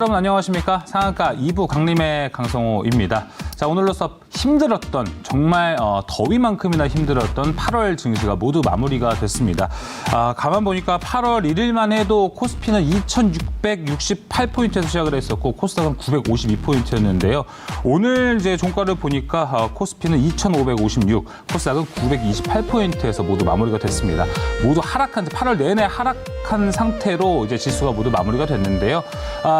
여러분 안녕하십니까? 상한가 2부 강림의 강성호입니다. 자, 오늘로써 힘들었던 정말 더위만큼이나 힘들었던 8월 증시가 모두 마무리가 됐습니다. 가만 보니까 8월 1일만 해도 코스피는 2,668포인트에서 시작을 했었고 코스닥은 952포인트였는데요. 오늘 이제 종가를 보니까 코스피는 2,556, 코스닥은 928포인트에서 모두 마무리가 됐습니다. 모두 하락한 8월 내내 하락한 상태로 이제 지수가 모두 마무리가 됐는데요.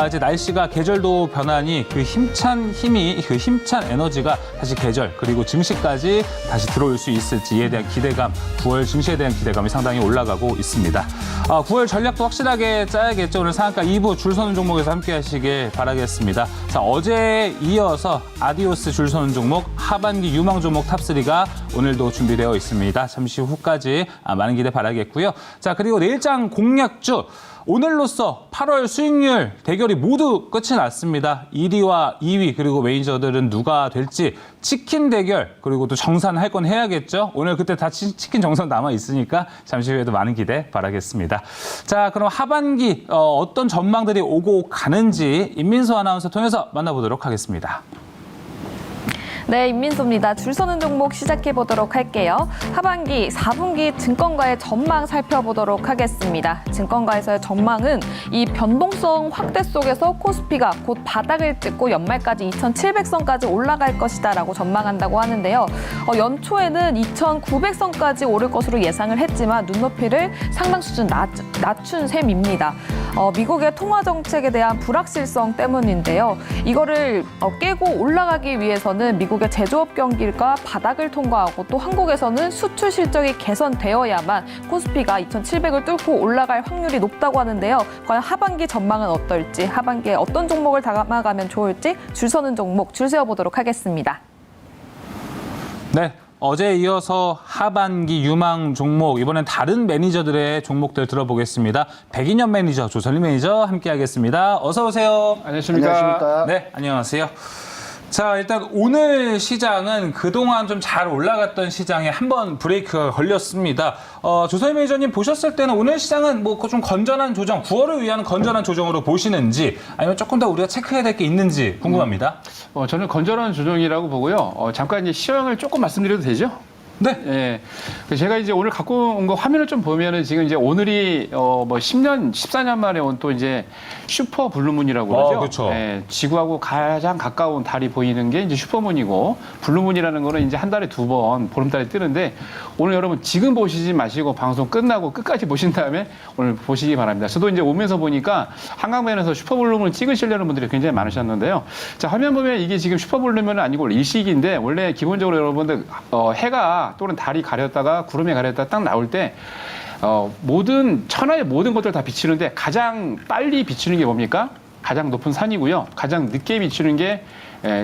이제 날씨가 계절도 변하니 그 힘찬 에너지가 다시 계절 그리고 증시까지 다시 들어올 수 있을지에 대한 기대감, 9월 증시에 대한 기대감이 상당히 올라가고 있습니다. 9월 전략도 확실하게 짜야겠죠. 오늘 상한가 2부 줄 서는 종목에서 함께 하시길 바라겠습니다. 자, 어제에 이어서 아디오스 줄 서는 종목, 하반기 유망 종목 탑3가 오늘도 준비되어 있습니다. 잠시 후까지 많은 기대 바라겠고요. 자, 그리고 내일장 공략주. 오늘로써 8월 수익률 대결이 모두 끝이 났습니다. 1위와 2위 그리고 메이저들은 누가 될지 치킨 대결 그리고 또 정산할 건 해야겠죠. 오늘 그때 다 치킨 정산 남아 있으니까 잠시 후에도 많은 기대 바라겠습니다. 자, 그럼 하반기 어떤 전망들이 오고 가는지 임민수 아나운서 통해서 만나보도록 하겠습니다. 네, 임민수입니다. 줄 서는 종목 시작해 보도록 할게요. 하반기 4분기 증권가의 전망 살펴보도록 하겠습니다. 증권가에서의 전망은 이 변동성 확대 속에서 코스피가 곧 바닥을 찍고 연말까지 2,700선까지 올라갈 것이다라고 전망한다고 하는데요. 연초에는 2,900선까지 오를 것으로 예상을 했지만 눈높이를 상당 수준 낮춘 셈입니다. 미국의 통화 정책에 대한 불확실성 때문인데요. 이거를 깨고 올라가기 위해서는 미국의 제조업 경기가 바닥을 통과하고 또 한국에서는 수출 실적이 개선되어야만 코스피가 2,700을 뚫고 올라갈 확률이 높다고 하는데요. 과연 하반기 전망은 어떨지, 하반기에 어떤 종목을 담아가면 좋을지 줄 서는 종목 줄 세워보도록 하겠습니다. 네. 어제에 이어서 하반기 유망 종목, 이번엔 다른 매니저들의 종목들 들어보겠습니다. 백인현 매니저, 조선리 매니저 함께하겠습니다. 어서 오세요. 안녕하십니까. 네, 안녕하세요. 자, 일단 오늘 시장은 그동안 좀 잘 올라갔던 시장에 한번 브레이크가 걸렸습니다. 조선희 매니저님 보셨을 때는 오늘 시장은 뭐 좀 건전한 조정, 9월을 위한 건전한 조정으로 보시는지 아니면 조금 더 우리가 체크해야 될 게 있는지 궁금합니다. 저는 건전한 조정이라고 보고요. 잠깐 이제 시황을 조금 말씀드려도 되죠? 네. 예. 제가 이제 오늘 갖고 온 거 화면을 좀 보면은 지금 이제 오늘이 뭐 10년, 14년 만에 온 또 이제 슈퍼 블루문이라고 그러죠. 그렇죠. 예, 지구하고 가장 가까운 달이 보이는 게 이제 슈퍼문이고 블루문이라는 거는 이제 한 달에 2번 보름달에 뜨는데 오늘 여러분 지금 보시지 마시고 방송 끝나고 끝까지 보신 다음에 오늘 보시기 바랍니다. 저도 이제 오면서 보니까 한강변에서 슈퍼 블루문을 찍으시려는 분들이 굉장히 많으셨는데요. 자, 화면 보면 이게 지금 슈퍼 블루문은 아니고 일식인데 원래 기본적으로 여러분들 해가 또는 달이 가렸다가 구름이 가렸다가 딱 나올 때 모든 천하의 모든 것들 다 비치는데 가장 빨리 비치는 게 뭡니까? 가장 높은 산이고요. 가장 늦게 비치는 게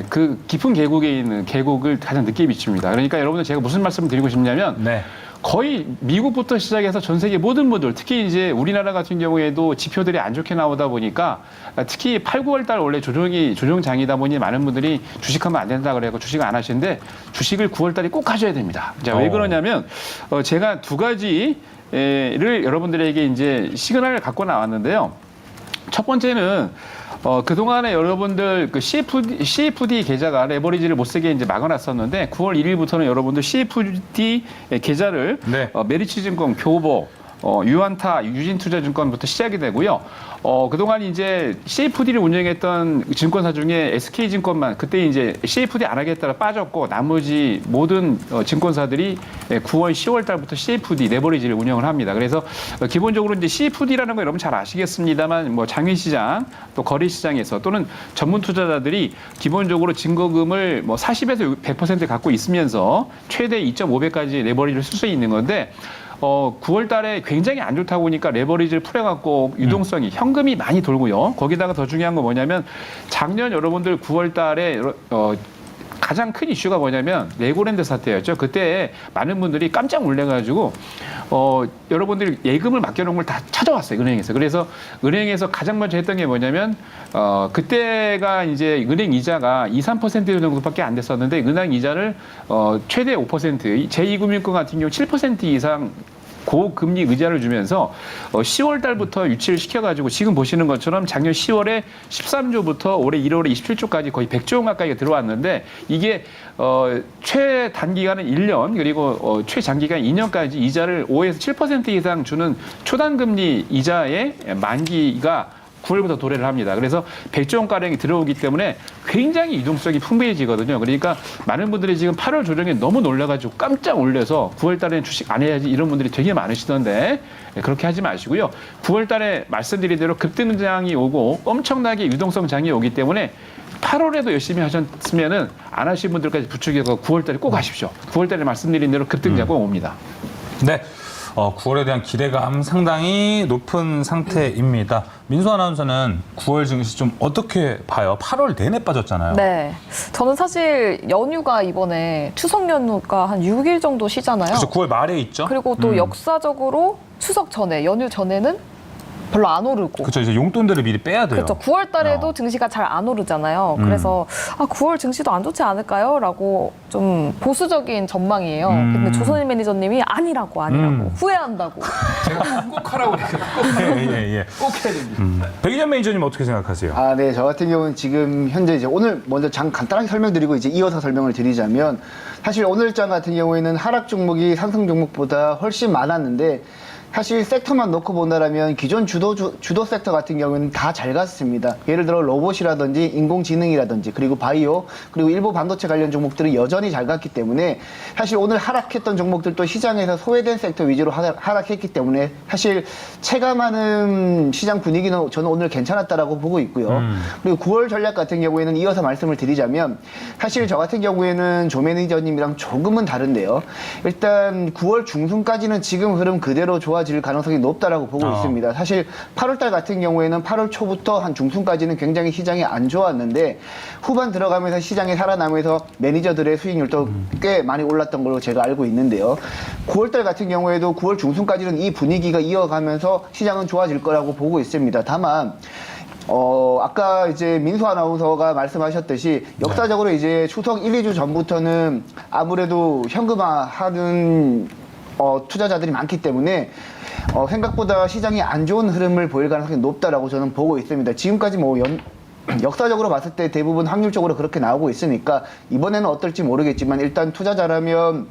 그 깊은 계곡에 있는 계곡을 가장 늦게 비칩니다. 그러니까 여러분들 제가 무슨 말씀을 드리고 싶냐면 네. 거의 미국부터 시작해서 전 세계 모든 분들, 특히 이제 우리나라 같은 경우에도 지표들이 안 좋게 나오다 보니까 특히 8, 9월 달 원래 조정장이다 보니 많은 분들이 주식하면 안 된다 그래서 주식을 안 하시는데 주식을 9월 달에 꼭 하셔야 됩니다. 자, 왜 그러냐면 제가 두 가지를 여러분들에게 이제 시그널을 갖고 나왔는데요. 첫 번째는 그동안에 여러분들 그 CFD 계좌가 레버리지를 못 쓰게 이제 막아놨었는데 9월 1일부터는 여러분들 CFD 계좌를 네. 메리츠증권, 교보, 유한타, 유진투자증권부터 시작이 되고요. 그동안 이제 CFD를 운영했던 증권사 중에 SK증권만 그때 이제 CFD 안 하겠다가 빠졌고 나머지 모든 증권사들이 9월, 10월 달부터 CFD 레버리지를 운영을 합니다. 그래서 기본적으로 이제 CFD라는 거 여러분 잘 아시겠습니다만 뭐 장외시장 또 거래시장에서 또는 전문 투자자들이 기본적으로 증거금을 뭐 40에서 100% 갖고 있으면서 최대 2.5배까지 레버리지를 쓸 수 있는 건데 9월 달에 굉장히 안 좋다 보니까 레버리지를 풀어갖고 유동성이 현금이 많이 돌고요. 거기다가 더 중요한 건 뭐냐면 작년 여러분들 9월 달에 가장 큰 이슈가 뭐냐면 레고랜드 사태였죠. 그때 많은 분들이 깜짝 놀래가지고 여러분들이 예금을 맡겨놓은 걸 다 찾아왔어요. 은행에서. 그래서 은행에서 가장 먼저 했던 게 뭐냐면 그때가 이제 은행 이자가 2, 3% 정도밖에 안 됐었는데 은행 이자를 최대 5%, 제2금융권 같은 경우 7% 이상 고금리 의자를 주면서 10월 달부터 유치를 시켜가지고 지금 보시는 것처럼 작년 10월에 13조부터 올해 1월에 27조까지 거의 100조 원 가까이 들어왔는데 이게 최단기간은 1년 그리고 최장기간 2년까지 이자를 5에서 7% 이상 주는 초단금리 이자의 만기가 9월부터 도래를 합니다. 그래서 100조 원가량이 들어오기 때문에 굉장히 유동성이 풍부해지거든요. 그러니까 많은 분들이 지금 8월 조정에 너무 놀라가지고 깜짝 놀라서 9월 달에는 주식 안 해야지 이런 분들이 되게 많으시던데 그렇게 하지 마시고요. 9월 달에 말씀드린 대로 급등장이 오고 엄청나게 유동성 장이 오기 때문에 8월에도 열심히 하셨으면은 안 하신 분들까지 부추겨서 9월 달에 꼭 하십시오. 9월 달에 말씀드린 대로 급등장 꼭 옵니다. 네. 9월에 대한 기대감 상당히 높은 상태입니다. 민수 아나운서는 9월 증시 좀 어떻게 봐요? 8월 내내 빠졌잖아요. 네. 저는 사실 연휴가 이번에 추석 연휴가 한 6일 정도 쉬잖아요. 그래서 9월 말에 있죠. 그리고 또 역사적으로 추석 전에, 연휴 전에는 별로 안 오르고. 그렇죠. 이제 용돈들을 미리 빼야 돼요. 그렇죠. 9월 달에도 증시가 잘 안 오르잖아요. 그래서 9월 증시도 안 좋지 않을까요? 라고 좀 보수적인 전망이에요. 근데 조선일 매니저님이 아니라고 후회한다고. 제가 꼭 하라고 그랬거든요. 예. 꼭 해야 됩니다. 백인현 매니저님 어떻게 생각하세요? 네. 저 같은 경우는 지금 현재 이제 오늘 먼저 장 간단하게 설명드리고 이제 이어서 설명을 드리자면 사실 오늘 장 같은 경우에는 하락 종목이 상승 종목보다 훨씬 많았는데 사실 섹터만 놓고 본다라면 기존 주도 섹터 같은 경우는 다 잘 갔습니다. 예를 들어 로봇이라든지 인공지능이라든지 그리고 바이오 그리고 일부 반도체 관련 종목들은 여전히 잘 갔기 때문에 사실 오늘 하락했던 종목들도 시장에서 소외된 섹터 위주로 하락했기 때문에 사실 체감하는 시장 분위기는 저는 오늘 괜찮았다라고 보고 있고요. 그리고 9월 전략 같은 경우에는 이어서 말씀을 드리자면 사실 저 같은 경우에는 조 매니저님이랑 조금은 다른데요. 일단 9월 중순까지는 지금 흐름 그대로 좋아질 가능성이 높다라고 보고 있습니다. 사실 8월달 같은 경우에는 8월 초부터 한 중순까지는 굉장히 시장이 안 좋았는데 후반 들어가면서 시장이 살아나면서 매니저들의 수익률도 꽤 많이 올랐던 걸로 제가 알고 있는데요. 9월달 같은 경우에도 9월 중순까지는 이 분위기가 이어가면서 시장은 좋아질 거라고 보고 있습니다. 다만 아까 이제 민수 아나운서가 말씀하셨듯이 역사적으로 이제 추석 1, 2주 전부터는 아무래도 현금화하는 투자자들이 많기 때문에 생각보다 시장이 안 좋은 흐름을 보일 가능성이 높다라고 저는 보고 있습니다. 지금까지 역사적으로 봤을 때 대부분 확률적으로 그렇게 나오고 있으니까 이번에는 어떨지 모르겠지만 일단 투자자라면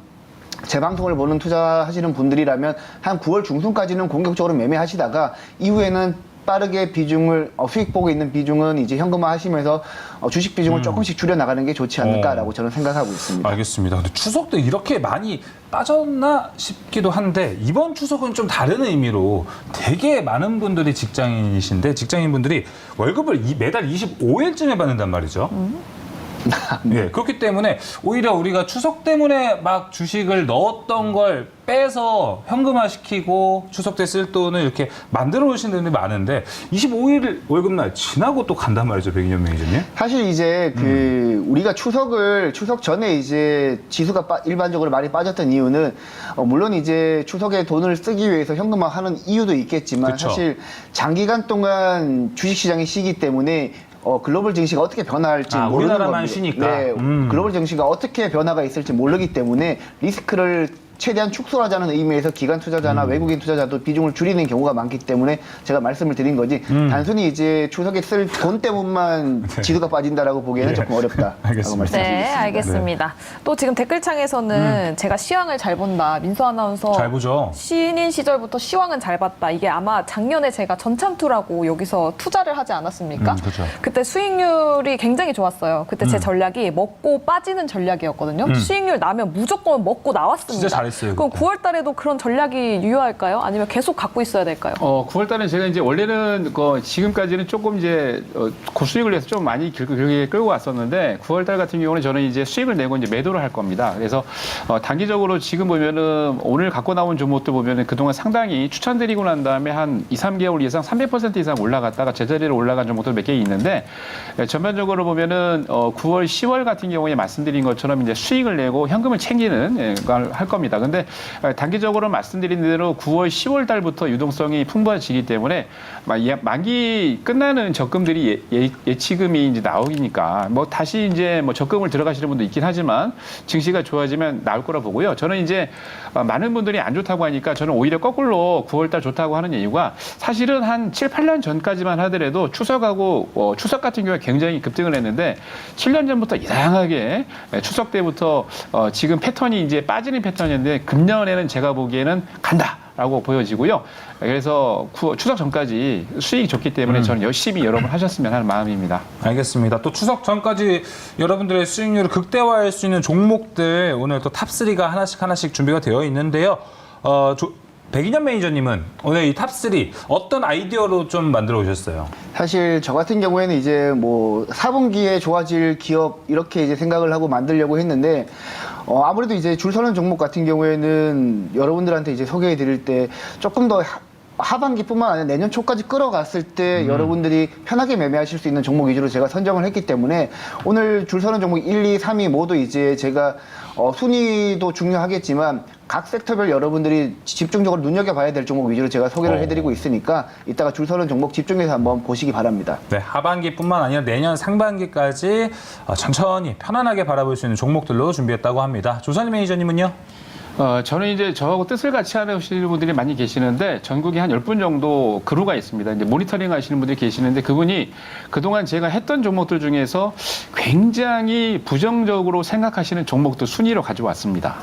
제 방송을 보는 투자하시는 분들이라면 한 9월 중순까지는 공격적으로 매매하시다가 이후에는 빠르게 비중을 수익 보고 있는 비중은 이제 현금화 하시면서 주식 비중을 조금씩 줄여 나가는 게 좋지 않을까라고 저는 생각하고 있습니다. 알겠습니다. 근데 추석 때 이렇게 많이 빠졌나 싶기도 한데 이번 추석은 좀 다른 의미로 되게 많은 분들이 직장인이신데 직장인분들이 월급을 매달 25일쯤에 받는단 말이죠. 네, 그렇기 때문에 오히려 우리가 추석 때문에 막 주식을 넣었던 걸 빼서 현금화시키고 추석 때 쓸 돈을 이렇게 만들어 오시는 분들이 많은데 25일 월급날 지나고 또 간단 말이죠, 백인현 매니저님. 사실 이제 우리가 추석 전에 이제 지수가 일반적으로 많이 빠졌던 이유는 물론 이제 추석에 돈을 쓰기 위해서 현금화하는 이유도 있겠지만 그쵸. 사실 장기간 동안 주식시장이 쉬기 때문에 글로벌 증시가 어떻게 변화할지 모르는 우리나라만 겁니다. 쉬니까. 네, 글로벌 증시가 어떻게 변화가 있을지 모르기 때문에 리스크를 최대한 축소하자는 의미에서 기관 투자자나 외국인 투자자도 비중을 줄이는 경우가 많기 때문에 제가 말씀을 드린 거지 단순히 이제 추석에 쓸 돈 때문만 지수가 빠진다라고 보기에는 조금 어렵다라고 알겠습니다. 말씀드리겠습니다. 네, 알겠습니다. 또 지금 댓글창에서는 제가 시황을 잘 본다. 민수 아나운서 잘 보죠. 신인 시절부터 시황은 잘 봤다. 이게 아마 작년에 제가 전참투라고 여기서 투자를 하지 않았습니까? 그렇죠. 그때 수익률이 굉장히 좋았어요. 그때 제 전략이 먹고 빠지는 전략이었거든요. 수익률 나면 무조건 먹고 나왔습니다. 진짜 잘했어요. 그럼 그때. 9월 달에도 그런 전략이 유효할까요? 아니면 계속 갖고 있어야 될까요? 9월 달에 제가 이제 원래는 지금까지는 조금 이제 고수익을 내서 좀 많이 길게 끌고 왔었는데 9월 달 같은 경우는 저는 이제 수익을 내고 이제 매도를 할 겁니다. 그래서 단기적으로 지금 보면은 오늘 갖고 나온 종목들 보면은 그동안 상당히 추천드리고 난 다음에 한 2, 3개월 이상 300% 이상 올라갔다가 제자리로 올라간 종목들 몇 개 있는데 전반적으로 보면은 9월, 10월 같은 경우에 말씀드린 것처럼 이제 수익을 내고 현금을 챙기는 걸 할 겁니다. 있습니다. 근데 단기적으로 말씀드린 대로 9월, 10월 달부터 유동성이 풍부해지기 때문에 만기 끝나는 적금들이 예치금이 이제 나오니까 뭐 다시 이제 뭐 적금을 들어가시는 분도 있긴 하지만 증시가 좋아지면 나올 거라 보고요. 저는 이제 많은 분들이 안 좋다고 하니까 저는 오히려 거꾸로 9월 달 좋다고 하는 이유가 사실은 한 7, 8년 전까지만 하더라도 추석하고 추석 같은 경우에 굉장히 급등을 했는데 7년 전부터 이상하게 추석 때부터 지금 패턴이 이제 빠지는 패턴인데 금년에는 제가 보기에는 간다라고 보여지고요. 그래서 추석 전까지 수익이 좋기 때문에 저는 열심히 여러분 하셨으면 하는 마음입니다. 알겠습니다. 또 추석 전까지 여러분들의 수익률을 극대화할 수 있는 종목들 오늘 또 탑3가 하나씩 준비가 되어 있는데요. 백인현 매니저님은 오늘 이 탑3 어떤 아이디어로 좀 만들어 오셨어요? 사실 저 같은 경우에는 이제 뭐 4분기에 좋아질 기업 이렇게 이제 생각을 하고 만들려고 했는데 아무래도 이제 줄 서는 종목 같은 경우에는 여러분들한테 이제 소개해 드릴 때 조금 더 하반기뿐만 아니라 내년 초까지 끌어갔을 때 여러분들이 편하게 매매하실 수 있는 종목 위주로 제가 선정을 했기 때문에 오늘 줄 서는 종목 1, 2, 3위 모두 이제 제가 순위도 중요하겠지만 각 섹터별 여러분들이 집중적으로 눈여겨봐야 될 종목 위주로 제가 소개를 해드리고 있으니까 이따가 줄 서는 종목 집중해서 한번 보시기 바랍니다. 네, 하반기뿐만 아니라 내년 상반기까지 천천히 편안하게 바라볼 수 있는 종목들로 준비했다고 합니다. 조선희 매니저님은요? 저는 이제 저하고 뜻을 같이 하시는 분들이 많이 계시는데 전국에 한 10분 정도 그루가 있습니다. 이제 모니터링 하시는 분들이 계시는데 그분이 그동안 제가 했던 종목들 중에서 굉장히 부정적으로 생각하시는 종목들 순위로 가져왔습니다.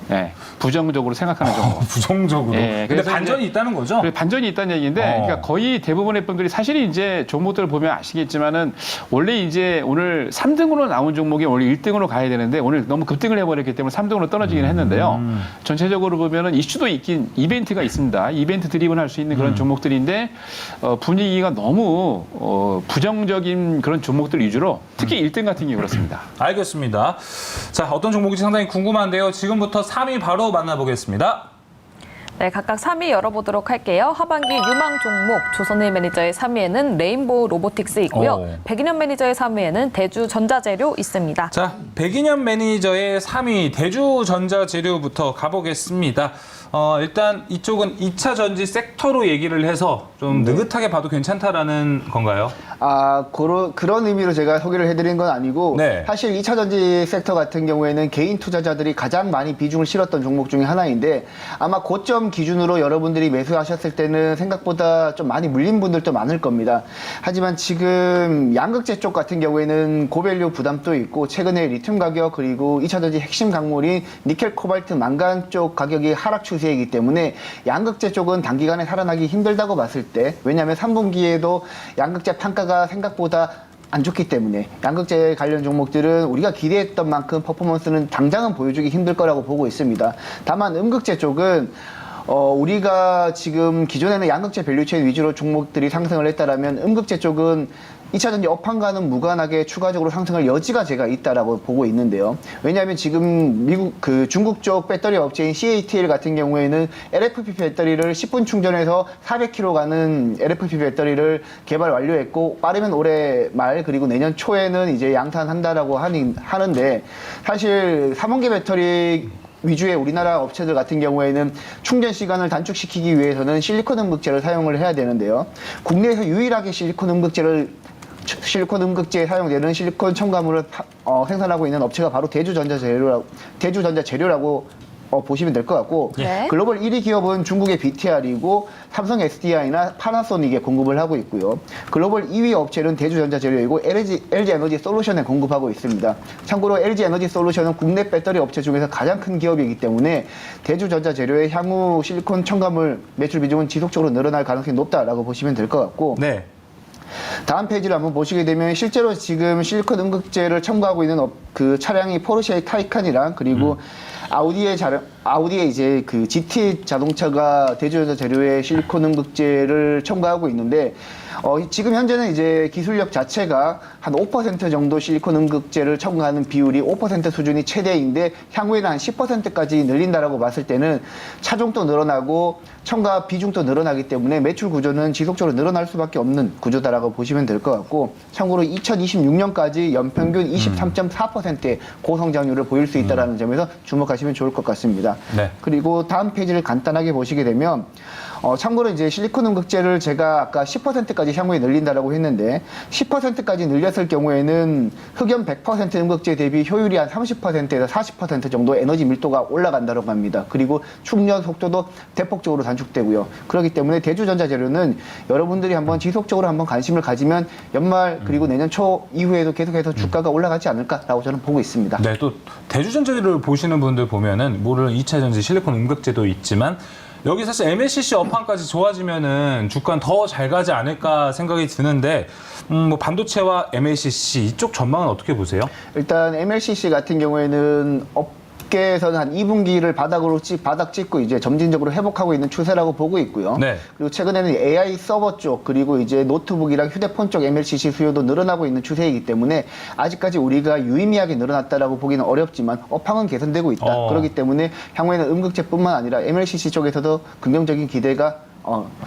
네, 부정적으로 생각하는 종목. 부정적으로. 네, 근데 반전이 있다는 거죠? 반전이 있다는 얘기인데, 그러니까 거의 대부분의 분들이 사실 이제 종목들을 보면 아시겠지만은 원래 이제 오늘 3등으로 나온 종목이 원래 1등으로 가야 되는데 오늘 너무 급등을 해버렸기 때문에 3등으로 떨어지긴 했는데요. 전체적으로 보면은 이슈도 있긴 이벤트가 있습니다. 이벤트 드립을 할 수 있는 그런 종목들인데 분위기가 너무 부정적인 그런 종목들 위주로 특히 1등 같은 경우 그렇습니다. 알겠습니다. 자, 어떤 종목인지 상당히 궁금한데요. 지금부터 3위 바로 만나보겠습니다. 네, 각각 3위 열어보도록 할게요. 하반기 유망 종목 조선일 매니저의 3위에는 레인보우 로보틱스 있고요. 백인현 매니저의 3위에는 대주전자재료 있습니다. 자, 백인현 매니저의 3위 대주전자재료부터 가보겠습니다. 일단 이쪽은 2차 전지 섹터로 얘기를 해서 좀 느긋하게 봐도 괜찮다라는 건가요? 그런 의미로 제가 소개를 해드린 건 아니고 네. 사실 2차 전지 섹터 같은 경우에는 개인 투자자들이 가장 많이 비중을 실었던 종목 중에 하나인데 아마 고점 기준으로 여러분들이 매수하셨을 때는 생각보다 좀 많이 물린 분들도 많을 겁니다. 하지만 지금 양극재 쪽 같은 경우에는 고밸류 부담도 있고 최근에 리튬 가격 그리고 2차 전지 핵심 강물인 니켈, 코발트, 망간 쪽 가격이 하락 추세이기 때문에 양극재 쪽은 단기간에 살아나기 힘들다고 봤을 때 왜냐하면 3분기에도 양극재 판가가 생각보다 안 좋기 때문에 양극재 관련 종목들은 우리가 기대했던 만큼 퍼포먼스는 당장은 보여주기 힘들 거라고 보고 있습니다. 다만 음극재 쪽은 우리가 지금 기존에는 양극재 밸류체인 위주로 종목들이 상승을 했다라면 음극재 쪽은 2차전지 업황과는 무관하게 추가적으로 상승할 여지가 제가 있다라고 보고 있는데요. 왜냐하면 지금 중국 쪽 배터리 업체인 CATL 같은 경우에는 LFP 배터리를 10분 충전해서 400km 가는 LFP 배터리를 개발 완료했고 빠르면 올해 말 그리고 내년 초에는 이제 양산한다라고 하는데 사실 3원계 배터리 위주의 우리나라 업체들 같은 경우에는 충전 시간을 단축시키기 위해서는 실리콘 음극재를 사용을 해야 되는데요. 국내에서 유일하게 실리콘 음극재에 사용되는 실리콘 첨가물을 생산하고 있는 업체가 바로 대주전자재료라고 보시면 될 것 같고 네. 글로벌 1위 기업은 중국의 BTR이고 삼성 SDI나 파나소닉에 공급을 하고 있고요. 글로벌 2위 업체는 대주전자재료이고 LG에너지 솔루션에 공급하고 있습니다. 참고로 LG에너지 솔루션은 국내 배터리 업체 중에서 가장 큰 기업이기 때문에 대주전자재료의 향후 실리콘 첨가물 매출 비중은 지속적으로 늘어날 가능성이 높다라고 보시면 될 것 같고 네. 다음 페이지를 한번 보시게 되면 실제로 지금 실리콘 음극재를 첨가하고 있는 그 차량이 포르쉐의 타이칸이랑 그리고 아우디의 이제 그 GT 자동차가 대주전자 재료에 실리콘 음극재를 첨가하고 있는데 지금 현재는 이제 기술력 자체가 한 5% 정도 실리콘 음극재를 첨가하는 비율이 5% 수준이 최대인데 향후에는 한 10%까지 늘린다라고 봤을 때는 차종도 늘어나고 첨가 비중도 늘어나기 때문에 매출 구조는 지속적으로 늘어날 수밖에 없는 구조다라고 보시면 될 것 같고 참고로 2026년까지 연평균 23.4%의 고성장률을 보일 수 있다는 점에서 주목하시면 좋을 것 같습니다. 네. 그리고 다음 페이지를 간단하게 보시게 되면 참고로 이제 실리콘 음극재를 제가 아까 10%까지 향후에 늘린다라고 했는데 10%까지 늘렸을 경우에는 흑연 100% 음극재 대비 효율이 한 30%에서 40% 정도 에너지 밀도가 올라간다고 합니다. 그리고 충전 속도도 대폭적으로 단축되고요. 그렇기 때문에 대주전자재료는 여러분들이 한번 지속적으로 한번 관심을 가지면 연말 그리고 내년 초 이후에도 계속해서 주가가 올라가지 않을까라고 저는 보고 있습니다. 네, 또 대주전자를 보시는 분들 보면은 물론 2차 전지 실리콘 음극재도 있지만 여기 사실 MLCC 업황까지 좋아지면은 주가는 더 잘 가지 않을까 생각이 드는데 뭐 반도체와 MLCC 이쪽 전망은 어떻게 보세요? 일단 MLCC 같은 경우에는 업계에서는 한 2분기를 바닥 찍고 이제 점진적으로 회복하고 있는 추세라고 보고 있고요. 네. 그리고 최근에는 AI 서버 쪽 그리고 이제 노트북이랑 휴대폰 쪽 MLCC 수요도 늘어나고 있는 추세이기 때문에 아직까지 우리가 유의미하게 늘어났다라고 보기는 어렵지만 업황은 개선되고 있다. 그렇기 때문에 향후에는 음극재뿐만 아니라 MLCC 쪽에서도 긍정적인 기대가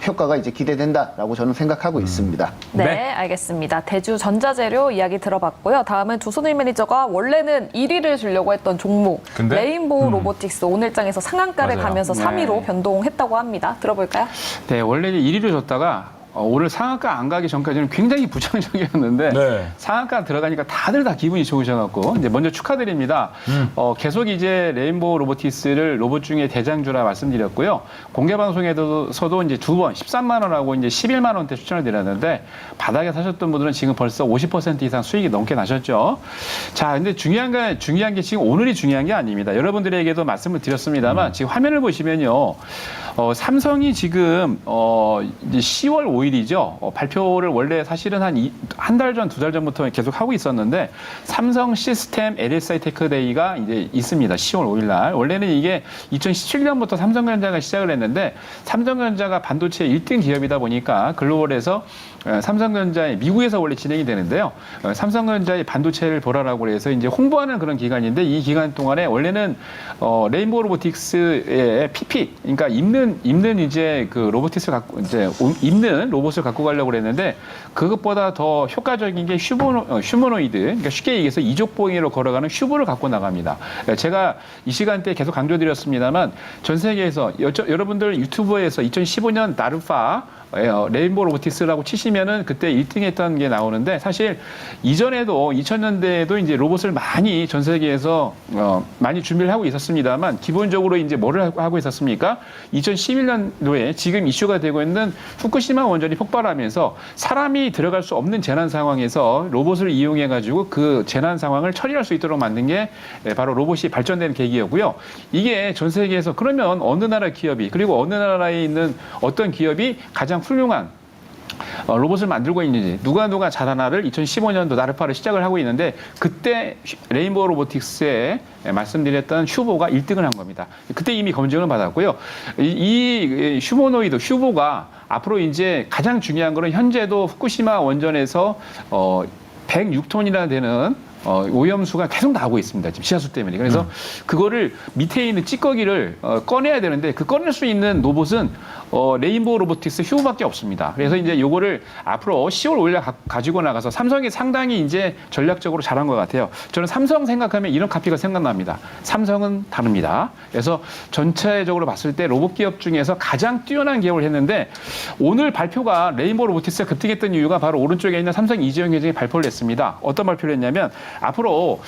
효과가 이제 기대된다라고 저는 생각하고 있습니다. 네, 네. 알겠습니다. 대주전자재료 이야기 들어봤고요. 다음은 조선일 매니저가 원래는 1위를 주려고 했던 종목 근데? 레인보우 로보틱스 오늘장에서 상한가를 맞아요. 가면서 네. 3위로 변동했다고 합니다. 들어볼까요? 네, 원래 1위를 줬다가 오늘 상한가 안 가기 전까지는 굉장히 부정적이었는데 네. 상한가 들어가니까 다들 다 기분이 좋으셔갖고 이제 먼저 축하드립니다. 계속 이제 레인보우 로보틱스를 로봇 중에 대장주라 말씀드렸고요. 공개 방송에서도 이제 두 번 13만 원하고 이제 11만 원대 추천을 드렸는데 바닥에 사셨던 분들은 지금 벌써 50% 이상 수익이 넘게 나셨죠. 자, 근데 중요한 게 지금 오늘이 중요한 게 아닙니다. 여러분들에게도 말씀을 드렸습니다만 지금 화면을 보시면요. 삼성이 지금 이제 10월 5일이죠. 발표를 원래 사실은 한 달 전, 두 달 전부터 계속 하고 있었는데 삼성 시스템 LSI 테크데이가 이제 있습니다. 10월 5일 날. 원래는 이게 2017년부터 삼성전자가 시작을 했는데 삼성전자가 반도체 1등 기업이다 보니까 글로벌에서 삼성전자의 미국에서 원래 진행이 되는데요. 삼성전자의 반도체를 보라라고 해서 이제 홍보하는 그런 기간인데 이 기간 동안에 원래는 레인보우 로보틱스의 PP, 그러니까 입는 이제 그 로보틱스 갖고 이제 입는 로봇을 갖고 가려고 그랬는데 그것보다 더 효과적인 게 휴머노이드, 그러니까 쉽게 얘기해서 이족보행으로 걸어가는 슈브를 갖고 나갑니다. 제가 이 시간대에 계속 강조드렸습니다만 전 세계에서 여러분들 유튜브에서 2015년 나르파 레인보우 로보틱스라고 치시면은 그때 1등 했던 게 나오는데 사실 이전에도 2000년대에도 이제 로봇을 많이 전 세계에서 많이 준비를 하고 있었습니다만 기본적으로 이제 뭐를 하고 있었습니까? 2011년도에 지금 이슈가 되고 있는 후쿠시마 원전이 폭발하면서 사람이 들어갈 수 없는 재난 상황에서 로봇을 이용해 가지고 그 재난 상황을 처리할 수 있도록 만든 게 바로 로봇이 발전된 계기였고요. 이게 전 세계에서 그러면 어느 나라 기업이 그리고 어느 나라에 있는 어떤 기업이 가장 훌륭한 로봇을 만들고 있는지 누가 자라나를 2015년도 나르파를 시작을 하고 있는데 그때 레인보우 로보틱스에 말씀드렸던 휴보가 1등을 한 겁니다. 그때 이미 검증을 받았고요. 이 휴머노이드 휴보가 앞으로 이제 가장 중요한 거는 현재도 후쿠시마 원전에서 106톤이나 되는 오염수가 계속 나오고 있습니다. 지금 시하수 때문에. 그래서 그거를 밑에 있는 찌꺼기를 꺼내야 되는데 그 꺼낼 수 있는 로봇은 레인보우 로보틱스 휴보밖에 없습니다. 그래서 이제 요거를 앞으로 10월 5일에 가지고 나가서 삼성이 상당히 이제 전략적으로 잘한 것 같아요. 저는 삼성 생각하면 이런 카피가 생각납니다. 삼성은 다릅니다. 그래서 전체적으로 봤을 때 로봇 기업 중에서 가장 뛰어난 기업을 했는데 오늘 발표가 레인보우 로보틱스가 급등했던 이유가 바로 오른쪽에 있는 삼성 이재용 회장이 발표를 했습니다. 어떤 발표를 했냐면 앞으로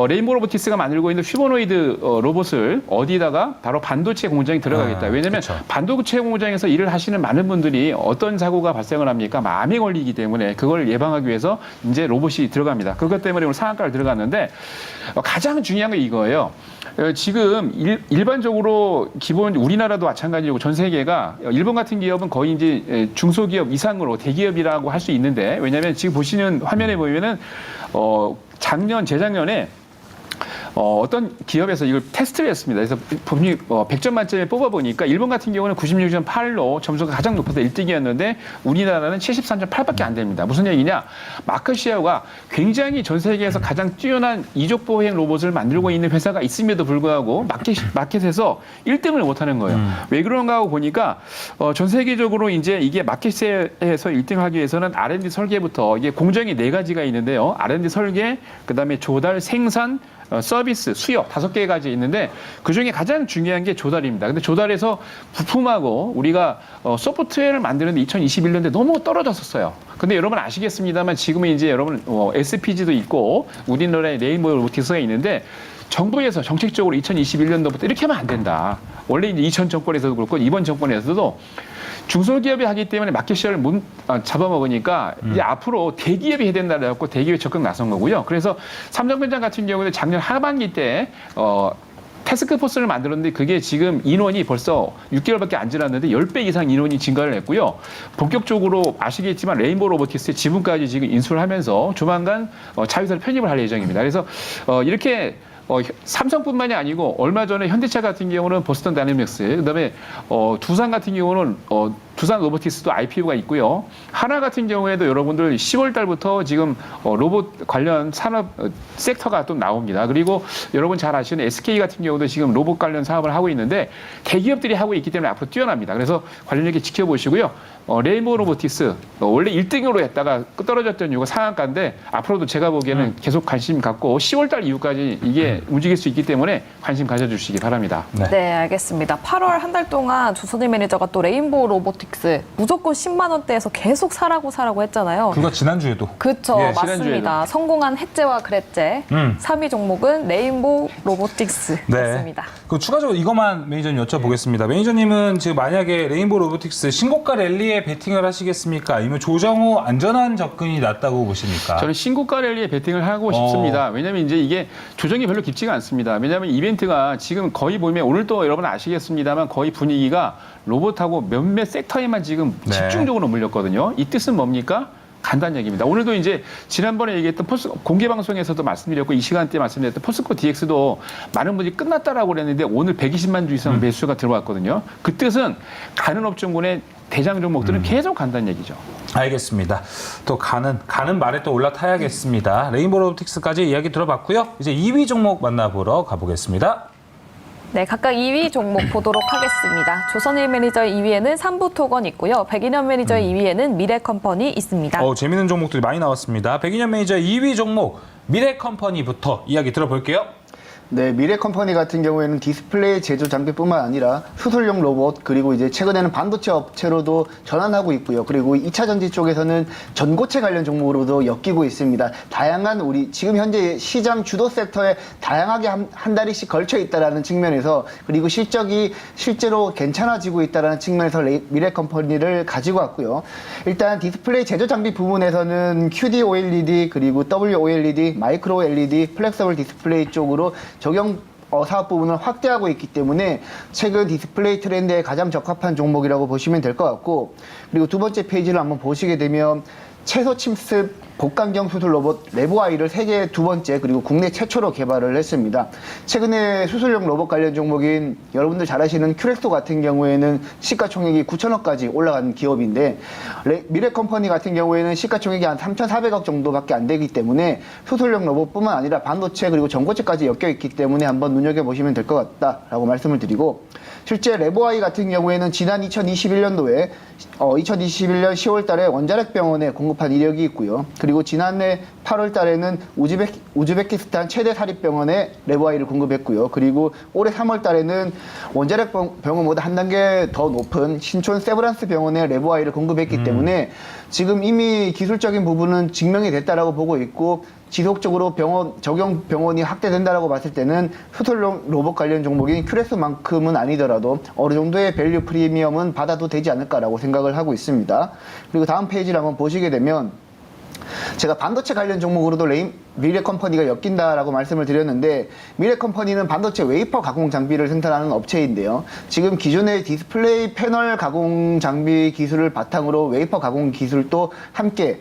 레인보우 로보틱스가 만들고 있는 휴머노이드 로봇을 어디다가 바로 반도체 공장에 들어가겠다. 왜냐하면 그쵸. 반도체 공장에서 일을 하시는 많은 분들이 어떤 사고가 발생을 합니까? 암에 걸리기 때문에 그걸 예방하기 위해서 이제 로봇이 들어갑니다. 그것 때문에 오늘 상한가를 들어갔는데 가장 중요한 게 이거예요. 지금 일반적으로 기본 우리나라도 마찬가지고 전 세계가 일본 같은 기업은 거의 이제 중소기업 이상으로 대기업이라고 할 수 있는데 왜냐하면 지금 보시는 화면에 보면은 재작년에 어떤 기업에서 이걸 테스트를 했습니다. 그래서 100점 만점에 뽑아보니까 일본 같은 경우는 96.8로 점수가 가장 높아서 1등이었는데 우리나라는 73.8밖에 안 됩니다. 무슨 얘기냐? 마크시아가 굉장히 전 세계에서 가장 뛰어난 이족 보행 로봇을 만들고 있는 회사가 있음에도 불구하고 마켓에서 1등을 못하는 거예요. 왜 그런가 하고 보니까 전 세계적으로 이제 이게 마켓에서 1등하기 위해서는 R&D 설계부터 이게 공정이 4가지가 있는데요. R&D 설계, 그다음에 조달, 생산, 서비스, 수요 5개가지 있는데 그중에 가장 중요한 게 조달입니다. 근데 조달에서 부품하고 우리가 소프트웨어를 만드는데 2021년에 너무 떨어졌었어요. 근데 여러분 아시겠습니다만 지금은 이제 여러분 SPG도 있고 우리나라에 레인보우 로보틱스가 있는데 정부에서 정책적으로 2021년도부터 이렇게 하면 안 된다. 원래 이제 2000 정권에서도 그렇고 이번 정권에서도 중소기업이 하기 때문에 마켓시어를 못 잡아먹으니까 이제 앞으로 대기업이 해야 된다고 해서 대기업이 적극 나선 거고요. 그래서 삼성전자 같은 경우는 작년 하반기 때 태스크포스를 만들었는데 그게 지금 인원이 벌써 6개월밖에 안 지났는데 10배 이상 인원이 증가를 했고요. 본격적으로 아시겠지만 레인보우 로보틱스의 지분까지 지금 인수를 하면서 조만간 자회사를 편입을 할 예정입니다. 그래서 이렇게 삼성뿐만이 아니고 얼마 전에 현대차 같은 경우는 보스턴 다이내믹스, 그다음에 두산 같은 경우는 두산 로보틱스도 IPO가 있고요. 하나 같은 경우에도 여러분들 10월 달부터 지금 로봇 관련 산업 섹터가 또 나옵니다. 그리고 여러분 잘 아시는 SK 같은 경우도 지금 로봇 관련 사업을 하고 있는데 대기업들이 하고 있기 때문에 앞으로 뛰어납니다. 그래서 관련 얘기 지켜보시고요. 레인보우 로보틱스 원래 1등으로 했다가 떨어졌던 이유가 상한가인데 앞으로도 제가 보기에는 계속 관심 갖고 10월 달 이후까지 이게 움직일 수 있기 때문에 관심 가져주시기 바랍니다. 네, 알겠습니다. 8월 한 달 동안 조선일 매니저가 또 레인보우 로보틱스 무조건 10만 원대에서 계속 사라고 했잖아요. 불과 지난주에도. 그렇죠. 예, 맞습니다. 지난주에도. 성공한 het제와 그랬제 3위 종목은 레인보우 로보틱스였습니다. 그 추가적으로 이것만 매니저님 여쭤보겠습니다. 매니저님은 지금 만약에 레인보우 로보틱스 신고가 랠리에 베팅을 하시겠습니까? 아니면 조정 후 안전한 접근이 낫다고 보십니까? 저는 신고가 랠리에 베팅을 하고 싶습니다. 왜냐하면 이제 이게 조정이 별로 깊지가 않습니다. 왜냐하면 이벤트가 지금 거의 보면 오늘 또 여러분 아시겠습니다만 거의 분위기가 로봇하고 몇몇 섹터에만 지금 네. 집중적으로 몰렸거든요. 이 뜻은 뭡니까? 간단한 얘기입니다. 오늘도 이제 지난번에 얘기했던 공개 방송에서도 말씀드렸고 이 시간대 말씀드렸던 포스코 DX도 많은 분들이 끝났다라고 그랬는데 오늘 120만 주 이상 매수가 들어왔거든요. 그 뜻은 가는 업종군의 대장 종목들은 계속 간다는 얘기죠. 알겠습니다. 또 가는 말에 또 올라타야겠습니다. 레인보우 로보틱스까지 이야기 들어봤고요. 이제 2위 종목 만나보러 가보겠습니다. 네, 각각 2위 종목 보도록 하겠습니다. 조선일 매니저 2위에는 삼부토건 있고요. 백인현 매니저 2위에는 미래컴퍼니 있습니다. 재밌는 종목들이 많이 나왔습니다. 백인현 매니저 2위 종목 미래컴퍼니부터 이야기 들어볼게요. 네, 미래컴퍼니 같은 경우에는 디스플레이 제조 장비뿐만 아니라 수술용 로봇, 그리고 이제 최근에는 반도체 업체로도 전환하고 있고요. 그리고 2차 전지 쪽에서는 전고체 관련 종목으로도 엮이고 있습니다. 다양한 우리 지금 현재 시장 주도 섹터에 다양하게 한 다리씩 걸쳐 있다라는 측면에서, 그리고 실적이 실제로 괜찮아지고 있다라는 측면에서 미래컴퍼니를 가지고 왔고요. 일단 디스플레이 제조 장비 부분에서는 QD OLED, 그리고 WOLED, 마이크로 LED, 플렉서블 디스플레이 쪽으로 적용 사업 부분을 확대하고 있기 때문에 최근 디스플레이 트렌드에 가장 적합한 종목이라고 보시면 될 것 같고, 그리고 두 번째 페이지를 한번 보시게 되면 채소 침습 복강경 수술 로봇 레보아이를 세계 두 번째 그리고 국내 최초로 개발을 했습니다. 최근에 수술용 로봇 관련 종목인 여러분들 잘 아시는 큐렉소 같은 경우에는 시가총액이 9천억까지 올라간 기업인데, 미래컴퍼니 같은 경우에는 시가총액이 한 3,400억 정도밖에 안 되기 때문에 수술용 로봇뿐만 아니라 반도체 그리고 전고체까지 엮여 있기 때문에 한번 눈여겨보시면 될 것 같다라고 말씀을 드리고, 실제 레보아이 같은 경우에는 지난 2021년도에 2021년 10월 달에 원자력 병원에 공급한 이력이 있고요. 그리고 지난해 8월 달에는 우즈베키스탄 최대 사립병원에 레보아이를 공급했고요. 그리고 올해 3월 달에는 원자력 병원보다 한 단계 더 높은 신촌 세브란스 병원에 레보아이를 공급했기 때문에 지금 이미 기술적인 부분은 증명이 됐다라고 보고 있고, 지속적으로 적용 병원이 확대된다라고 봤을 때는 수술용 로봇 관련 종목인 큐렉스만큼은 아니더라도 어느 정도의 밸류 프리미엄은 받아도 되지 않을까라고 생각을 하고 있습니다. 그리고 다음 페이지를 한번 보시게 되면 제가 반도체 관련 종목으로도 미래컴퍼니가 엮인다라고 말씀을 드렸는데, 미래컴퍼니는 반도체 웨이퍼 가공 장비를 생산하는 업체인데요. 지금 기존의 디스플레이 패널 가공 장비 기술을 바탕으로 웨이퍼 가공 기술도 함께